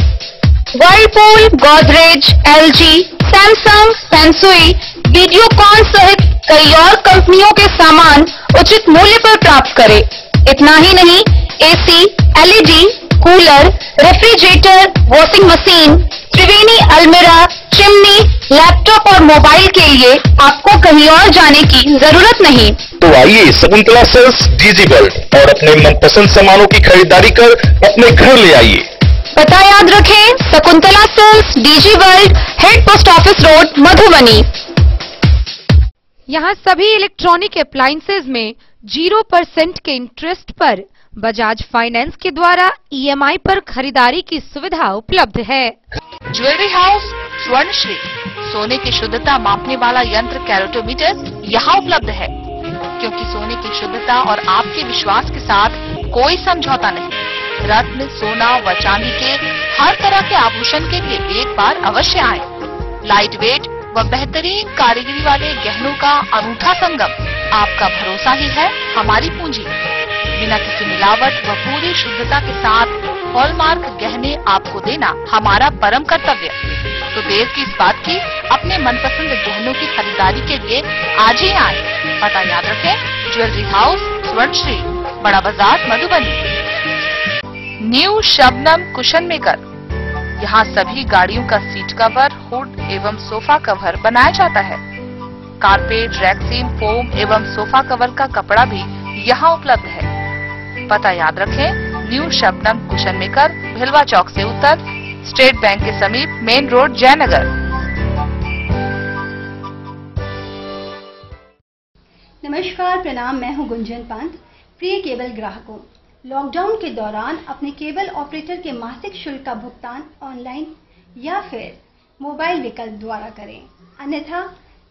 Whirlpool, Godrej, LG, Samsung, Sansui, Videocon सहित कई और कंपनियों के सामान उचित मूल्य पर प्राप्त करें। इतना ही नहीं, AC, LED, cooler, refrigerator, washing machine, Triveni अलमीरा, चिमनी, लैपटॉप और मोबाइल के लिए आपको कहीं और जाने की जरूरत नहीं। तो आइए शकुंतला सेल्स डीजी वर्ल्ड और अपने मनपसंद सामानों की खरीदारी कर अपने घर ले आइए। पता याद रखें, Shakuntala sales DG world, head post office road, Madhubani. यहाँ सभी इलेक्ट्रॉनिक अप्लायंसेज में 0% के इंटरेस्ट पर बजाज फाइनेंस के द्वारा ईएमआई पर खरीदारी की सुविधा उपलब्ध है। ज्वेलरी हाउस स्वर्णश्री, सोने की शुद्धता मापने वाला यंत्र कैरेटोमीटर यहाँ उपलब्ध है, क्योंकि सोने की शुद्धता और आपके विश्वास के साथ कोई समझौता नहीं। रत्न, सोना व चांदी के हर तरह के आभूषण के लिए एक बार अवश्य आए। लाइट वेट व बेहतरीन कारीगरी वाले गहनों का अनूठा संगम, आपका भरोसा ही है हमारी पूंजी। बिना किसी मिलावट व पूरी शुद्धता के साथ हॉलमार्क गहने आपको देना हमारा परम कर्तव्य। तो देर की इस बात की, अपने मनपसंद गहनों की खरीदारी के लिए आज ही आए। पता याद रखें, ज्वेलरी हाउस स्वर्णश्री, बड़ा बाजार, Madhubani. New Shabnam cushion maker, यहाँ सभी गाड़ियों का सीट कवर, हुड एवं सोफा कवर बनाया जाता है। कारपेट, रैक्सीन, फोम एवं सोफा कवर का कपड़ा भी यहाँ उपलब्ध है। पता याद रखें, न्यू शबनम कुशन मेकर, भिलवा चौक से उत्तर, स्टेट बैंक के समीप, मेन रोड, जयनगर। नमस्कार, प्रणाम, मैं हूं गुंजन पंत। प्रिय केबल ग्राहकों, लॉकडाउन के दौरान अपने केबल ऑपरेटर के मासिक शुल्क का भुगतान ऑनलाइन या फिर मोबाइल विकल्प द्वारा करें, अन्यथा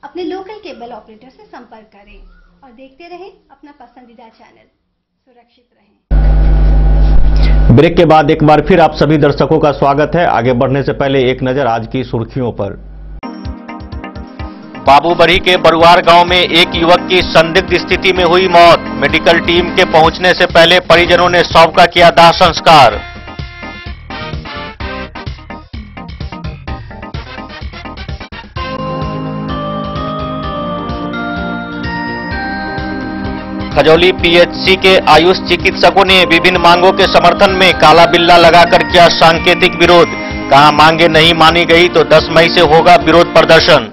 अपने लोकल केबल ऑपरेटर से संपर्क करें और देखते रहें अपना पसंदीदा चैनल। सुरक्षित रहें। ब्रेक के बाद एक बार फिर आप सभी दर्शकों का स्वागत है। आगे बढ़ने से पहले एक नजर आज की सुर्खियों पर। बाबूबरी के बरुआर गांव में एक युवक की संदिग्ध स्थिति में हुई मौत। मेडिकल टीम के पहुंचने से पहले परिजनों ने शव का किया दाह संस्कार। खजौली पीएचसी के आयुष चिकित्सकों ने विभिन्न मांगों के समर्थन में काला बिल्ला लगाकर किया सांकेतिक विरोध। कहा मांगे नहीं मानी गई तो 10 मई से होगा विरोध प्रदर्शन।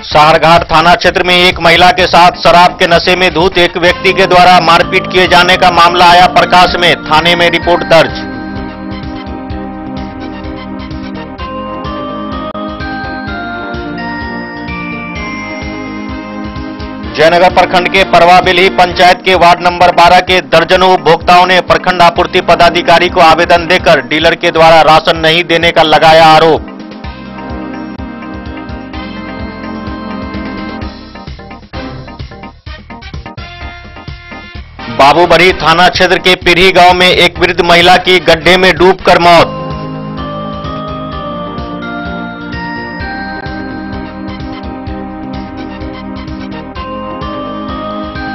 साहरघाट थाना क्षेत्र में एक महिला के साथ शराब के नशे में धुत एक व्यक्ति के द्वारा मारपीट किए जाने का मामला आया प्रकाश में। थाने में रिपोर्ट दर्ज। जयनगर प्रखंड के परवाबिलही पंचायत के वार्ड नंबर 12 के दर्जनों उपभोक्ताओं ने प्रखंड आपूर्ति पदाधिकारी को आवेदन देकर डीलर के द्वारा राशन नहीं देने का लगाया आरोप। बाबूबढ़ी थाना क्षेत्र के पिरही गांव में एक वृद्ध महिला की गड्ढे में डूबकर मौत।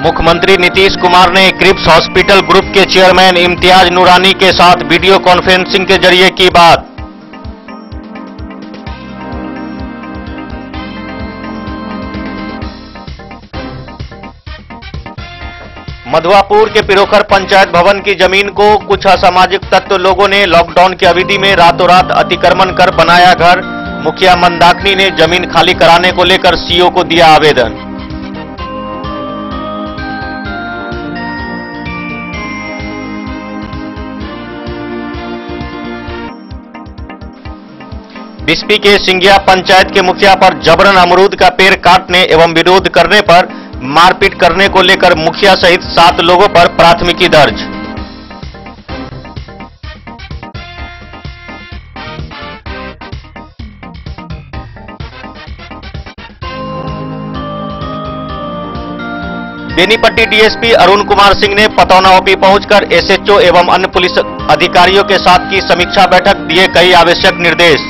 मुख्यमंत्री नीतीश कुमार ने क्रिप्स हॉस्पिटल ग्रुप के चेयरमैन इम्तियाज नूरानी के साथ वीडियो कॉन्फ्रेंसिंग के जरिए की बात। मधुआपुर के पिरोखर पंचायत भवन की जमीन को कुछ असामाजिक तत्व लोगों ने लॉकडाउन की अवधि में रातों रात अतिक्रमण कर बनाया घर। मुखिया मंदाकिनी ने जमीन खाली कराने को लेकर सीओ को दिया आवेदन। बिस्पी के सिंगिया पंचायत के मुखिया पर जबरन अमरूद का पेड़ काटने एवं विरोध करने पर मारपीट करने को लेकर मुखिया सहित 7 लोगों पर प्राथमिकी दर्ज। बेनीपट्टी डीएसपी अरुण कुमार सिंह ने पतौना ओपी पहुंचकर एसएचओ एवं अन्य पुलिस अधिकारियों के साथ की समीक्षा बैठक, दिए कई आवश्यक निर्देश।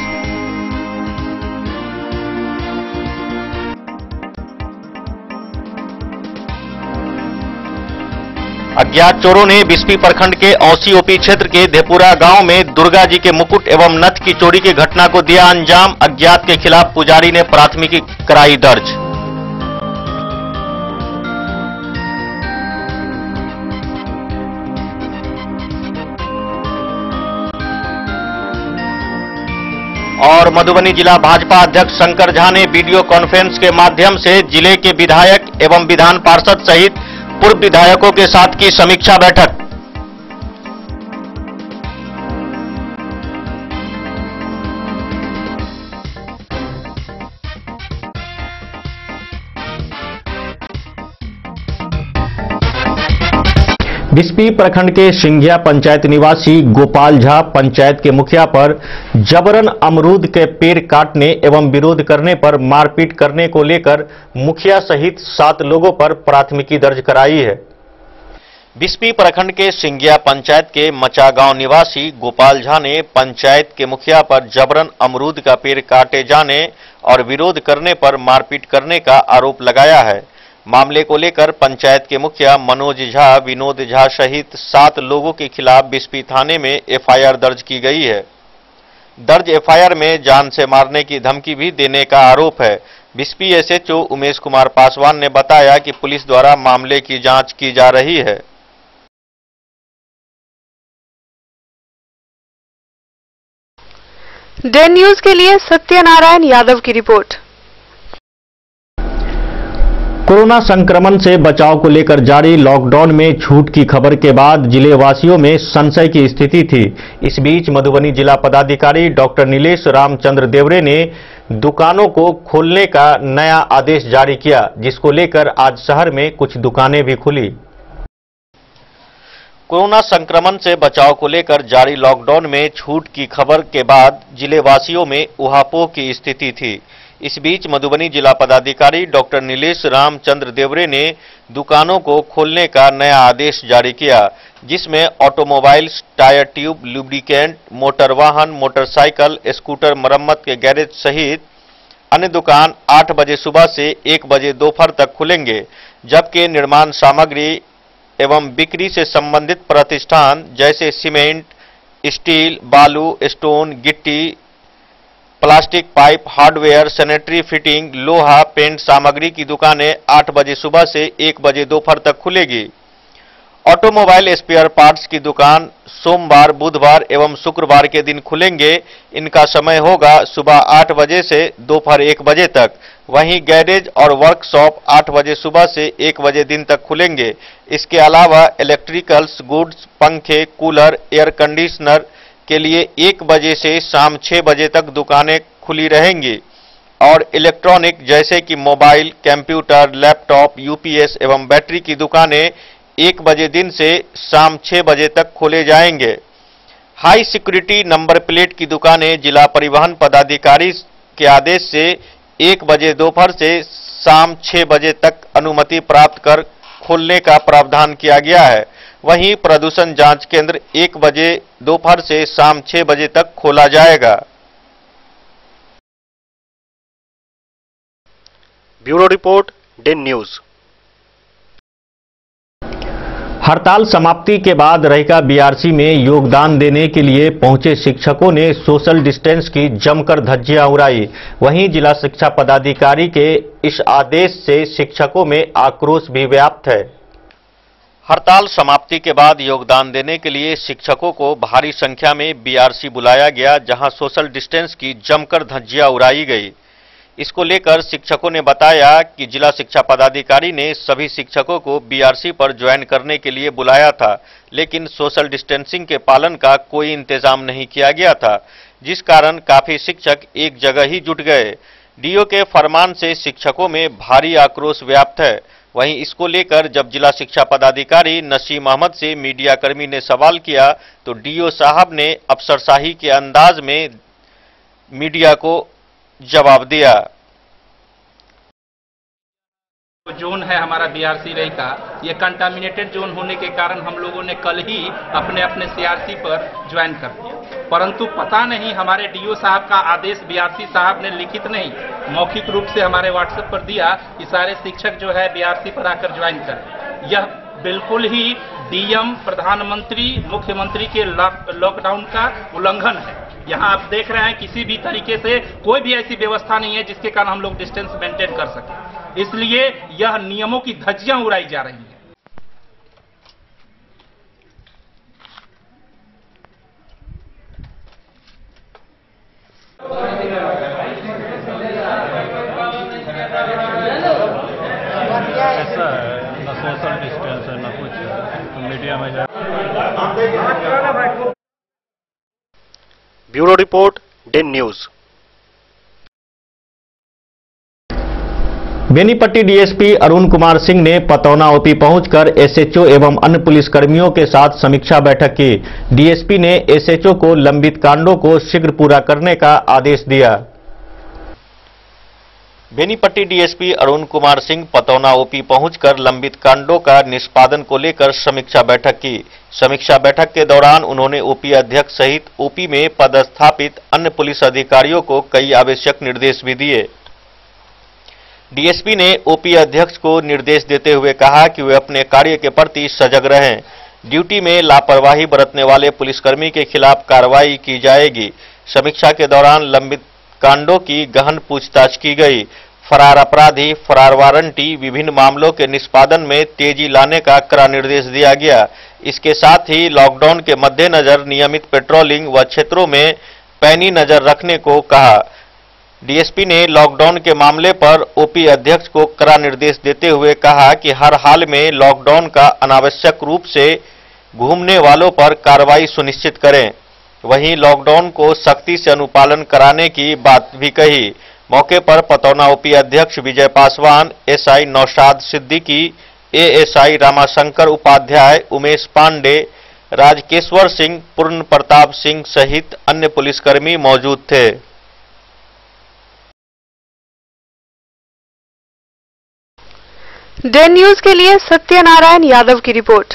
अज्ञात चोरों ने बिस्पी प्रखंड के औसी ओपी क्षेत्र के धेपुरा गांव में दुर्गा जी के मुकुट एवं नथ की चोरी की घटना को दिया अंजाम। अज्ञात के खिलाफ पुजारी ने प्राथमिकी कराई दर्ज। और मधुबनी जिला भाजपा अध्यक्ष शंकर झा ने वीडियो कॉन्फ्रेंस के माध्यम से जिले के विधायक एवं विधान पार्षद सहित पूर्व विधायकों के साथ की समीक्षा बैठक। बिस्पी प्रखंड के सिंघिया पंचायत निवासी गोपाल झा पंचायत के मुखिया पर जबरन अमरूद के पेड़ काटने एवं विरोध करने पर मारपीट करने को लेकर मुखिया सहित 7 लोगों पर प्राथमिकी दर्ज कराई है। बिस्पी प्रखंड के सिंघिया पंचायत के मचा गांव निवासी गोपाल झा ने पंचायत के मुखिया पर जबरन अमरूद का पेड़ काटे जाने और विरोध करने पर मारपीट करने का आरोप लगाया है। मामले को लेकर पंचायत के मुखिया मनोज झा, विनोद झा सहित 7 लोगों के खिलाफ बिस्पी थाने में एफआईआर दर्ज की गई है। दर्ज एफआईआर में जान से मारने की धमकी भी देने का आरोप है। बिस्पी एसएचओ उमेश कुमार पासवान ने बताया कि पुलिस द्वारा मामले की जांच की जा रही है। डे न्यूज के लिए सत्यनारायण यादव की रिपोर्ट। कोरोना संक्रमण से बचाव को लेकर जारी लॉकडाउन में छूट की खबर के बाद जिले वासियों में संशय की स्थिति थी। इस बीच मधुबनी जिला पदाधिकारी डॉक्टर नीलेश रामचंद्र देवरे ने दुकानों को खोलने का नया आदेश जारी किया, जिसको लेकर आज शहर में कुछ दुकानें भी खुली। कोरोना संक्रमण से बचाव को लेकर जारी लॉकडाउन में छूट की खबर के बाद जिले वासियों में ऊहापोह की स्थिति थी। इस बीच मधुबनी जिला पदाधिकारी डॉक्टर नीलेश रामचंद्र देवरे ने दुकानों को खोलने का नया आदेश जारी किया, जिसमें automobiles, tyre tube, lubricant, motor वाहन, मोटरसाइकिल, स्कूटर मरम्मत के गैरेज सहित अन्य दुकान 8 बजे सुबह से 1 बजे दोपहर तक खुलेंगे, जबकि निर्माण सामग्री एवं बिक्री से संबंधित प्रतिष्ठान जैसे सीमेंट, स्टील, बालू, स्टोन, गिट्टी, plastic pipe, hardware, sanitary fitting, लोहा, पेंट सामग्री की दुकानें 8 बजे सुबह से 1 बजे दोपहर तक खुलेगी। ऑटोमोबाइल स्पेयर पार्ट्स की दुकान सोमवार, बुधवार एवं शुक्रवार के दिन खुलेंगे। इनका समय होगा सुबह 8 बजे से दोपहर 1 बजे तक। वहीं गैरेज और वर्कशॉप 8 बजे सुबह से 1 बजे दिन तक खुलेंगे। इसके अलावा इलेक्ट्रिकल्स गुड्स, पंखे, कूलर, एयर कंडीशनर के लिए 1 बजे से शाम 6 बजे तक दुकानें खुली रहेंगी और इलेक्ट्रॉनिक जैसे कि मोबाइल, कंप्यूटर, लैपटॉप, यूपीएस एवं बैटरी की दुकानें 1 बजे दिन से शाम 6 बजे तक खोले जाएंगे। हाई सिक्योरिटी नंबर प्लेट की दुकानें जिला परिवहन पदाधिकारी के आदेश से 1 बजे दोपहर से शाम 6 बजे तक अनुमति प्राप्त कर खोलने का प्रावधान किया गया है। वहीं प्रदूषण जांच केंद्र 1 बजे दोपहर से शाम 6 बजे तक खोला जाएगा। Bureau report, Den news. हड़ताल समाप्ति के बाद रहिका बीआरसी में योगदान देने के लिए पहुंचे शिक्षकों ने सोशल डिस्टेंस की जमकर धज्जियां उड़ाई। वहीं जिला शिक्षा पदाधिकारी के इस आदेश से शिक्षकों में आक्रोश भी व्याप्त है। हड़ताल समाप्ति के बाद योगदान देने के लिए शिक्षकों को भारी संख्या में बीआरसी बुलाया गया, जहां सोशल डिस्टेंस की जमकर धज्जियां उड़ाई गई। इसको लेकर शिक्षकों ने बताया कि जिला शिक्षा पदाधिकारी ने सभी शिक्षकों को बीआरसी पर ज्वाइन करने के लिए बुलाया था, लेकिन सोशल डिस्टेंसिंग के पालन का कोई इंतजाम नहीं किया गया था, जिस कारण काफी शिक्षक एक जगह ही जुट गए। डीओ के फरमान से शिक्षकों में भारी आक्रोश व्याप्त है। वहीं इसको लेकर जब जिला शिक्षा पदाधिकारी नसीम अहमद से मीडियाकर्मी ने सवाल किया तो डीओ साहब ने अफसरशाही के अंदाज में मीडिया को जवाब दिया। जोन है हमारा बीआरसी रही का, ये कंटामिनेटेड जोन होने के कारण हम लोगों ने कल ही अपने अपने सीआरसी पर ज्वाइन कर दिया, परंतु पता नहीं हमारे डीओ साहब का आदेश बीआरसी साहब ने लिखित नहीं मौखिक रूप से हमारे व्हाट्सएप पर दिया कि सारे शिक्षक जो है बीआरसी पर आकर ज्वाइन करें। यह बिल्कुल ही डीएम, प्रधानमंत्री, मुख्यमंत्री के लॉकडाउन का उल्लंघन है। यहाँ आप देख रहे हैं किसी भी तरीके से कोई भी ऐसी व्यवस्था नहीं है जिसके कारण हम लोग डिस्टेंस मेंटेन कर सकें, इसलिए यह नियमों की धज्जियां उड़ाई जा रही हैं। ऐसा है ना सोशल डिस्टेंस है ना कुछ है, तो मीडिया में जाए। Bureau report, Den news. Benipatti DSP Arun Kumar Singh ने पतौना ओपी पहुंचकर एसएचओ एवं अन्य पुलिसकर्मियों के साथ समीक्षा बैठक की। डीएसपी ने एसएचओ को लंबित कांडों को शीघ्र पूरा करने का आदेश दिया। बेनीपट्टी डीएसपी अरुण कुमार सिंह पतौना ओपी पहुंचकर लंबित कांडों का निष्पादन को लेकर समीक्षा बैठक की। समीक्षा बैठक के दौरान उन्होंने ओपी अध्यक्ष सहित ओपी में पदस्थापित अन्य पुलिस अधिकारियों को कई आवश्यक निर्देश भी दिए। डीएसपी ने ओपी अध्यक्ष को निर्देश देते हुए कहा कि वे अपने कार्य के प्रति सजग रहें। ड्यूटी में लापरवाही बरतने वाले पुलिसकर्मी के खिलाफ कार्रवाई की जाएगी। समीक्षा के दौरान लंबित कांडों की गहन पूछताछ की गई। फरार अपराधी, फरार वारंटी, विभिन्न मामलों के निष्पादन में तेजी लाने का कड़ा निर्देश दिया गया। इसके साथ ही लॉकडाउन के मद्देनजर नियमित पेट्रोलिंग व क्षेत्रों में पैनी नजर रखने को कहा। डीएसपी ने लॉकडाउन के मामले पर ओपी अध्यक्ष को कड़ा निर्देश देते हुए कहा कि हर हाल में लॉकडाउन का अनावश्यक रूप से घूमने वालों पर कार्रवाई सुनिश्चित करें। वहीं लॉकडाउन को सख्ती से अनुपालन कराने की बात भी कही। मौके पर पतौना ओपी अध्यक्ष विजय पासवान, एसआई नौशाद सिद्दीकी, एएसआई रामाशंकर उपाध्याय, उमेश पांडे, राजकेश्वर सिंह, पूर्ण प्रताप सिंह सहित अन्य पुलिसकर्मी मौजूद थे। डेन न्यूज के लिए सत्यनारायण यादव की रिपोर्ट।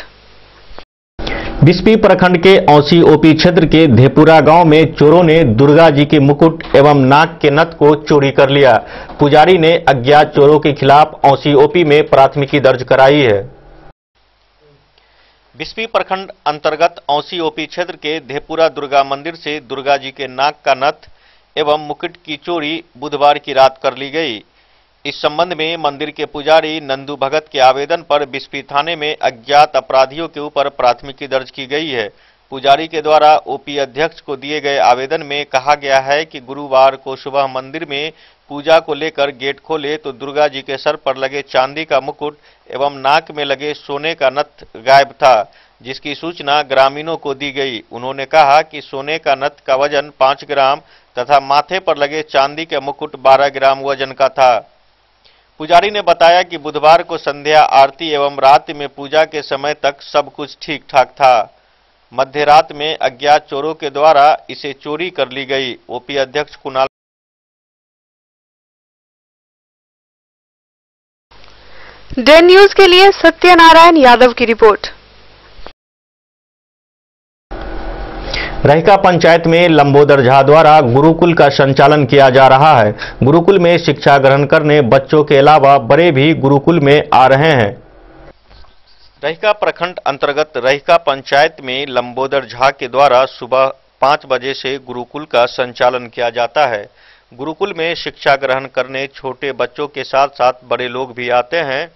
बिस्पी प्रखंड के औसी ओपी क्षेत्र के धेपुरा गांव में चोरों ने दुर्गा जी के मुकुट एवं नाक के नथ को चोरी कर लिया। पुजारी ने अज्ञात चोरों के खिलाफ औसी ओपी में प्राथमिकी दर्ज कराई है। बिस्फी प्रखंड अंतर्गत औसी ओपी क्षेत्र के धेपुरा दुर्गा मंदिर से दुर्गा जी के नाक का नथ एवं मुकुट की चोरी बुधवार की रात कर ली गई। इस संबंध में मंदिर के पुजारी नंदू भगत के आवेदन पर बिस्फी थाने में अज्ञात अपराधियों के ऊपर प्राथमिकी दर्ज की गई है। पुजारी के द्वारा ओपी अध्यक्ष को दिए गए आवेदन में कहा गया है कि गुरुवार को सुबह मंदिर में पूजा को लेकर गेट खोले तो दुर्गा जी के सर पर लगे चांदी का मुकुट एवं नाक में लगे सोने का नथ गायब था, जिसकी सूचना ग्रामीणों को दी गई। उन्होंने कहा कि सोने का नथ का वजन 5 ग्राम तथा माथे पर लगे चांदी के मुकुट 12 ग्राम वजन का था। पुजारी ने बताया कि बुधवार को संध्या आरती एवं रात में पूजा के समय तक सब कुछ ठीक ठाक था। मध्य रात में अज्ञात चोरों के द्वारा इसे चोरी कर ली गई। ओपी अध्यक्ष कुणाल डे न्यूज के लिए सत्यनारायण यादव की रिपोर्ट। रहिका पंचायत में लंबोदर झा द्वारा गुरुकुल का संचालन किया जा रहा है। गुरुकुल में शिक्षा ग्रहण करने बच्चों के अलावा बड़े भी गुरुकुल में आ रहे हैं। रहिका प्रखंड अंतर्गत रहिका पंचायत में लंबोदर झा के द्वारा सुबह 5 बजे से गुरुकुल का संचालन किया जाता है। गुरुकुल में शिक्षा ग्रहण करने छोटे बच्चों के साथ साथ बड़े लोग भी आते हैं।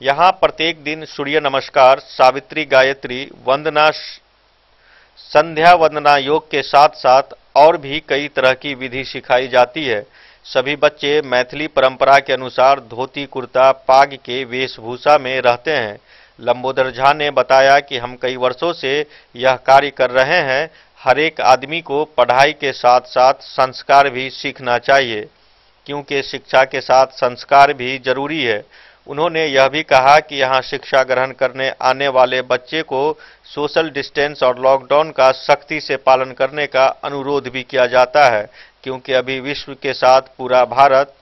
यहाँ प्रत्येक दिन सूर्य नमस्कार, सावित्री गायत्री वंदना, संध्या वंदना योग के साथ साथ और भी कई तरह की विधि सिखाई जाती है। सभी बच्चे मैथिली परंपरा के अनुसार धोती कुर्ता पाग के वेशभूषा में रहते हैं। लंबोदर झा ने बताया कि हम कई वर्षों से यह कार्य कर रहे हैं। हर एक आदमी को पढ़ाई के साथ साथ संस्कार भी सीखना चाहिए, क्योंकि शिक्षा के साथ संस्कार भी जरूरी है। उन्होंने यह भी कहा कि यहाँ शिक्षा ग्रहण करने आने वाले बच्चे को सोशल डिस्टेंस और लॉकडाउन का सख्ती से पालन करने का अनुरोध भी किया जाता है, क्योंकि अभी विश्व के साथ पूरा भारत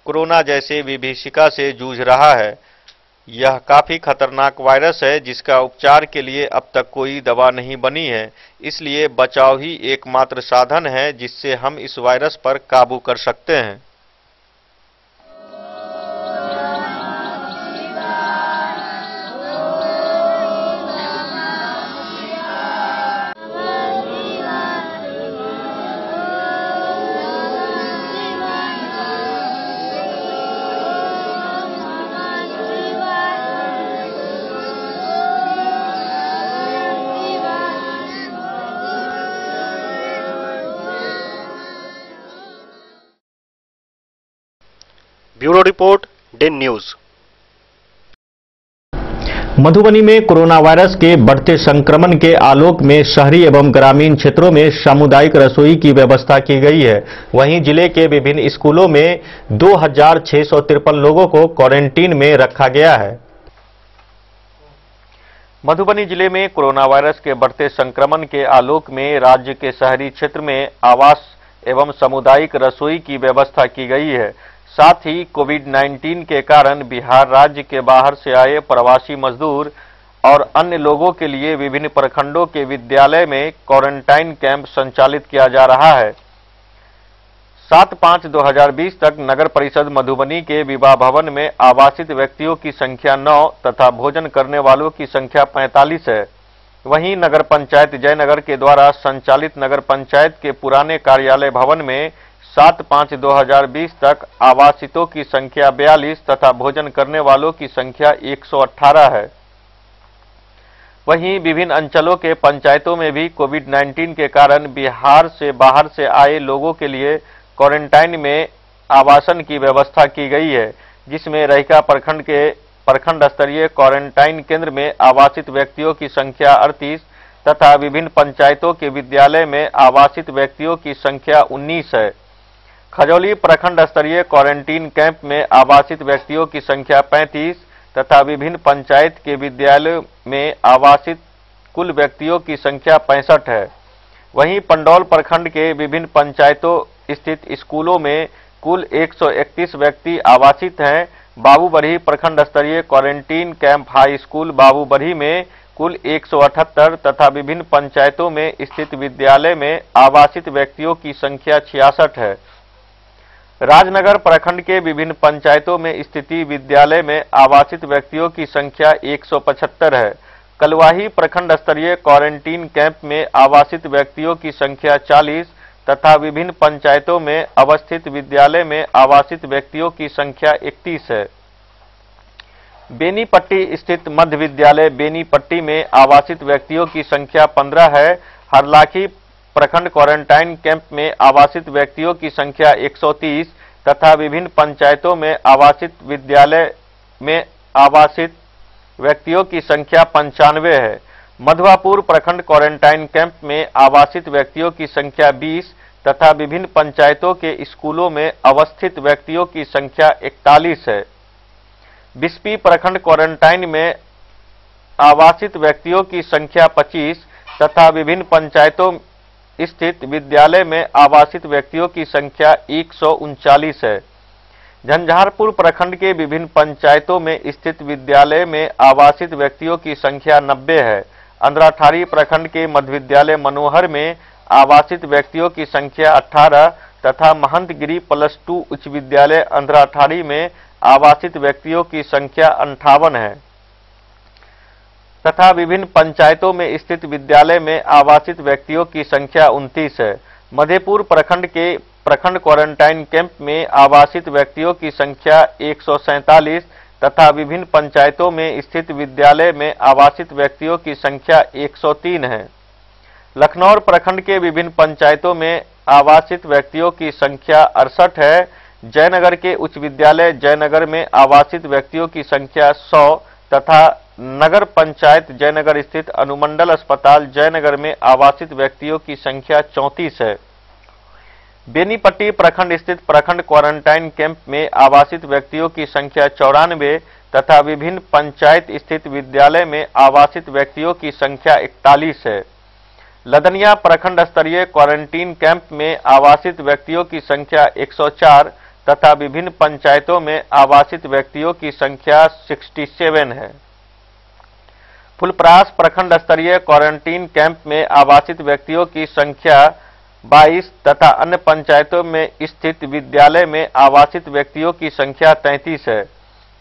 कोरोना जैसे विभीषिका से जूझ रहा है। यह काफी खतरनाक वायरस है जिसका उपचार के लिए अब तक कोई दवा नहीं बनी है, इसलिए बचाव ही एकमात्र साधन है जिससे हम इस वायरस पर काबू कर सकते हैं। Bureau report day news. Madhubani में कोरोना वायरस के बढ़ते संक्रमण के आलोक में शहरी एवं ग्रामीण क्षेत्रों में सामुदायिक रसोई की व्यवस्था की गई है। वहीं जिले के विभिन्न स्कूलों में 2653 लोगों को क्वारंटीन में रखा गया है। मधुबनी जिले में कोरोना वायरस के बढ़ते संक्रमण के आलोक में राज्य के शहरी क्षेत्र में आवास एवं सामुदायिक रसोई की व्यवस्था की गई है। साथ ही कोविड-19 के कारण बिहार राज्य के बाहर से आए प्रवासी मजदूर और अन्य लोगों के लिए विभिन्न प्रखंडों के विद्यालय में क्वारंटाइन कैंप संचालित किया जा रहा है। 7/5/2020 तक नगर परिषद मधुबनी के विवाह भवन में आवासित व्यक्तियों की संख्या 9 तथा भोजन करने वालों की संख्या 45 है। वहीं नगर पंचायत जयनगर के द्वारा संचालित नगर पंचायत के पुराने कार्यालय भवन में 7/5/2020 तक आवासितों की संख्या 42 तथा भोजन करने वालों की संख्या 118 है। वहीं विभिन्न अंचलों के पंचायतों में भी कोविड-19 के कारण बिहार से बाहर से आए लोगों के लिए क्वारंटाइन में आवासन की व्यवस्था की गई है, जिसमें रहिका प्रखंड के प्रखंड स्तरीय क्वारंटाइन केंद्र में आवासित व्यक्तियों की संख्या 38 तथा विभिन्न पंचायतों के विद्यालय में आवासित व्यक्तियों की संख्या 19 है। खजौली प्रखंड स्तरीय क्वारंटीन कैंप में आवासित व्यक्तियों की संख्या 35 तथा विभिन्न पंचायत के विद्यालयों में आवासित कुल व्यक्तियों की संख्या 65 है। वहीं पंडौल प्रखंड के विभिन्न पंचायतों स्थित स्कूलों में कुल 131 व्यक्ति आवासित हैं। बाबूबरही प्रखंड स्तरीय quarantine camp high school Babubarhi में कुल 178 तथा विभिन्न पंचायतों में स्थित विद्यालय में आवासित व्यक्तियों की संख्या 66 है। राजनगर प्रखंड के विभिन्न पंचायतों में स्थित विद्यालय में आवासित व्यक्तियों की संख्या 175 है। कलवाही प्रखंड स्तरीय क्वारंटीन कैंप में आवासित व्यक्तियों की संख्या 40 तथा विभिन्न पंचायतों में अवस्थित विद्यालय में आवासित व्यक्तियों की संख्या 31 है। बेनीपट्टी स्थित मध्य विद्यालय बेनीपट्टी में आवासित व्यक्तियों की संख्या 15 है। हरलाखी प्रखंड क्वारंटाइन कैंप में आवासित व्यक्तियों की संख्या 130 तथा विभिन्न पंचायतों में आवासित विद्यालय में आवासित व्यक्तियों की संख्या 95 है। मधवापुर प्रखंड क्वारंटाइन कैंप में आवासित व्यक्तियों की संख्या 20 तथा विभिन्न पंचायतों के स्कूलों में अवस्थित व्यक्तियों की संख्या 41 है। बिस्पी प्रखंड क्वारंटाइन में आवासित व्यक्तियों की संख्या 25 तथा विभिन्न पंचायतों स्थित विद्यालय में आवासित व्यक्तियों की संख्या 139 है। झंझारपुर प्रखंड के विभिन्न पंचायतों में स्थित विद्यालय में आवासित व्यक्तियों की संख्या 90 है। अंद्राठारी प्रखंड के मध्य विद्यालय मनोहर में आवासित व्यक्तियों की संख्या 18 तथा महंतगिरी +2 उच्च विद्यालय अंद्राठारी में आवासित व्यक्तियों की संख्या 58 है तथा विभिन्न पंचायतों में स्थित विद्यालय में आवासित व्यक्तियों की संख्या 29 है। मधेपुर प्रखंड के प्रखंड क्वारंटाइन कैंप में आवासित व्यक्तियों की संख्या 147 तथा विभिन्न पंचायतों में स्थित विद्यालय में आवासित व्यक्तियों की संख्या 103 है। लखनौर प्रखंड के विभिन्न पंचायतों में आवासित व्यक्तियों की संख्या 68 है। जयनगर के उच्च विद्यालय जयनगर में आवासित व्यक्तियों की संख्या 100 तथा नगर पंचायत जयनगर स्थित अनुमंडल अस्पताल जयनगर में आवासित व्यक्तियों की संख्या 34 है। बेनीपट्टी प्रखंड स्थित प्रखंड क्वारंटाइन कैंप में आवासित व्यक्तियों की संख्या 94 तथा विभिन्न पंचायत स्थित विद्यालय में आवासित व्यक्तियों की संख्या 41 है। लदनिया प्रखंड स्तरीय क्वारंटीन कैंप में आवासित व्यक्तियों की संख्या 104 तथा विभिन्न पंचायतों में आवासित व्यक्तियों की संख्या 67 है। फुलपरास प्रखंड स्तरीय क्वारंटीन कैंप में आवासित व्यक्तियों की संख्या 22 तथा अन्य पंचायतों में स्थित विद्यालय में आवासित व्यक्तियों की संख्या 33 है।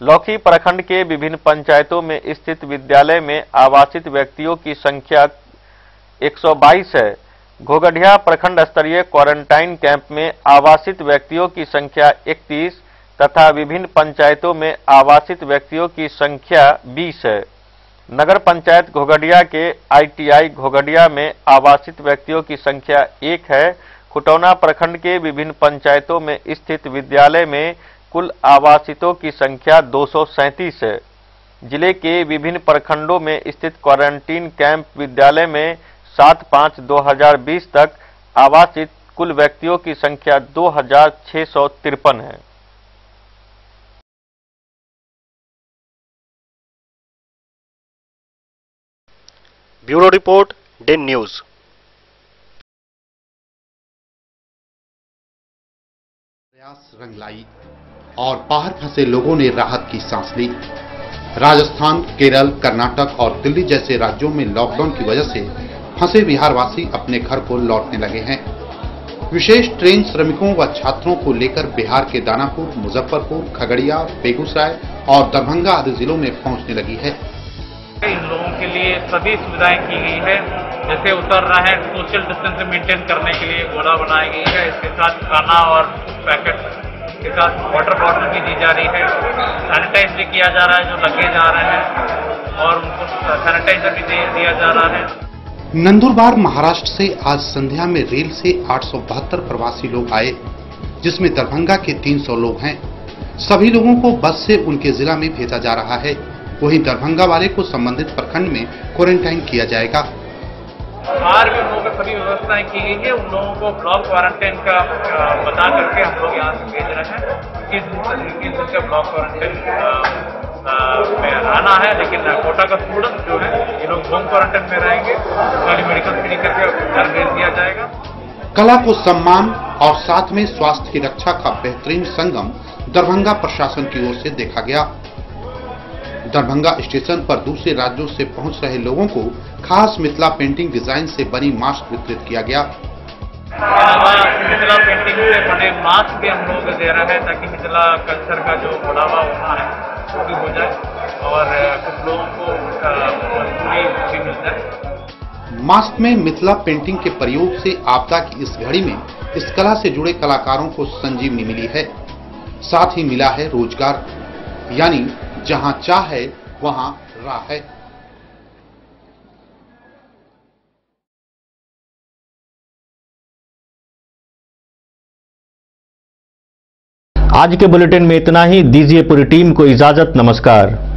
लौखी प्रखंड के विभिन्न पंचायतों में स्थित विद्यालय में आवासित व्यक्तियों की संख्या 122 है। घोगडिया प्रखंड स्तरीय क्वारंटाइन कैंप में आवासित व्यक्तियों की संख्या 31 तथा विभिन्न पंचायतों में आवासित व्यक्तियों की संख्या 20 है। नगर पंचायत घोगडिया के ITI घोगडिया में आवासित व्यक्तियों की संख्या 1 है। खुटौना प्रखंड के विभिन्न पंचायतों में स्थित विद्यालय में कुल आवासितों की संख्या 237 है। जिले के विभिन्न प्रखंडों में स्थित क्वारंटीन कैंप विद्यालय में 7/5/2020 तक आवासित कुल व्यक्तियों की संख्या 2653 है। Bureau report Den news. प्रयास रंग लाई और बाहर फंसे लोगों ने राहत की सांस ली। राजस्थान, केरल, कर्नाटक और दिल्ली जैसे राज्यों में लॉकडाउन की वजह से फंसे बिहारवासी अपने घर को लौटने लगे हैं। विशेष ट्रेन श्रमिकों व छात्रों को लेकर बिहार के दानापुर, मुजफ्फरपुर, खगड़िया, बेगूसराय और दरभंगा आदि जिलों में पहुंचने लगी है। इन लोगों के लिए सभी सुविधाएं की गई है। जैसे उतर रहे हैं, सोशल डिस्टेंस मेंटेन करने के लिए गोला बनाई गई है। इसके साथ खाना और पैकेट के साथ वाटर बॉटल भी दी जा रही है। सैनिटाइज भी किया जा रहा है जो लगे जा रहे हैं और उनको सैनिटाइजर भी दिया जा रहा है। नंदुरबार महाराष्ट्र से आज संध्या में रेल से 872 प्रवासी लोग आए, जिसमें दरभंगा के 300 लोग हैं। सभी लोगों को बस से उनके जिला में भेजा जा रहा है। वहीं दरभंगा वाले को संबंधित प्रखंड में क्वारंटाइन किया जाएगा। बाहर भी उन लोगों को सभी व्यवस्थाएं की गई है। उन लोगों को ब्लॉक क्वारंटाइन का बता करके हम लोग यहाँ से भेज रहे हैं। 21 दिन का ब्लॉक क्वारंटाइन में रहना है, लेकिन कोटा का स्टूडेंट जो है ये लोग होम क्वारंटाइन में रहेंगे। खाली मेडिकल स्क्रीनिंग करके घर भेज दिया जाएगा। कला को सम्मान और साथ में स्वास्थ्य की रक्षा का बेहतरीन संगम दरभंगा प्रशासन की ओर से देखा गया। दरभंगा स्टेशन पर दूसरे राज्यों से पहुंच रहे लोगों को खास मिथिला पेंटिंग डिजाइन से बनी मास्क वितरित किया गया। मिथिला पेंटिंग से बने मास्क भी हम लोग दे रहे हैं ताकि मिथिला कल्चर का जो बढ़ावा होना है वो भी हो जाए और कुछ लोगों को मजबूरी भी मिलता है। मास्क में मिथिला पेंटिंग के प्रयोग से आपदा की इस घड़ी में इस कला से जुड़े कलाकारों को संजीवनी मिली है, साथ ही मिला है रोजगार, यानी जहां चाह है वहां राह है। आज के बुलेटिन में इतना ही। दीजिए पूरी टीम को इजाजत। नमस्कार।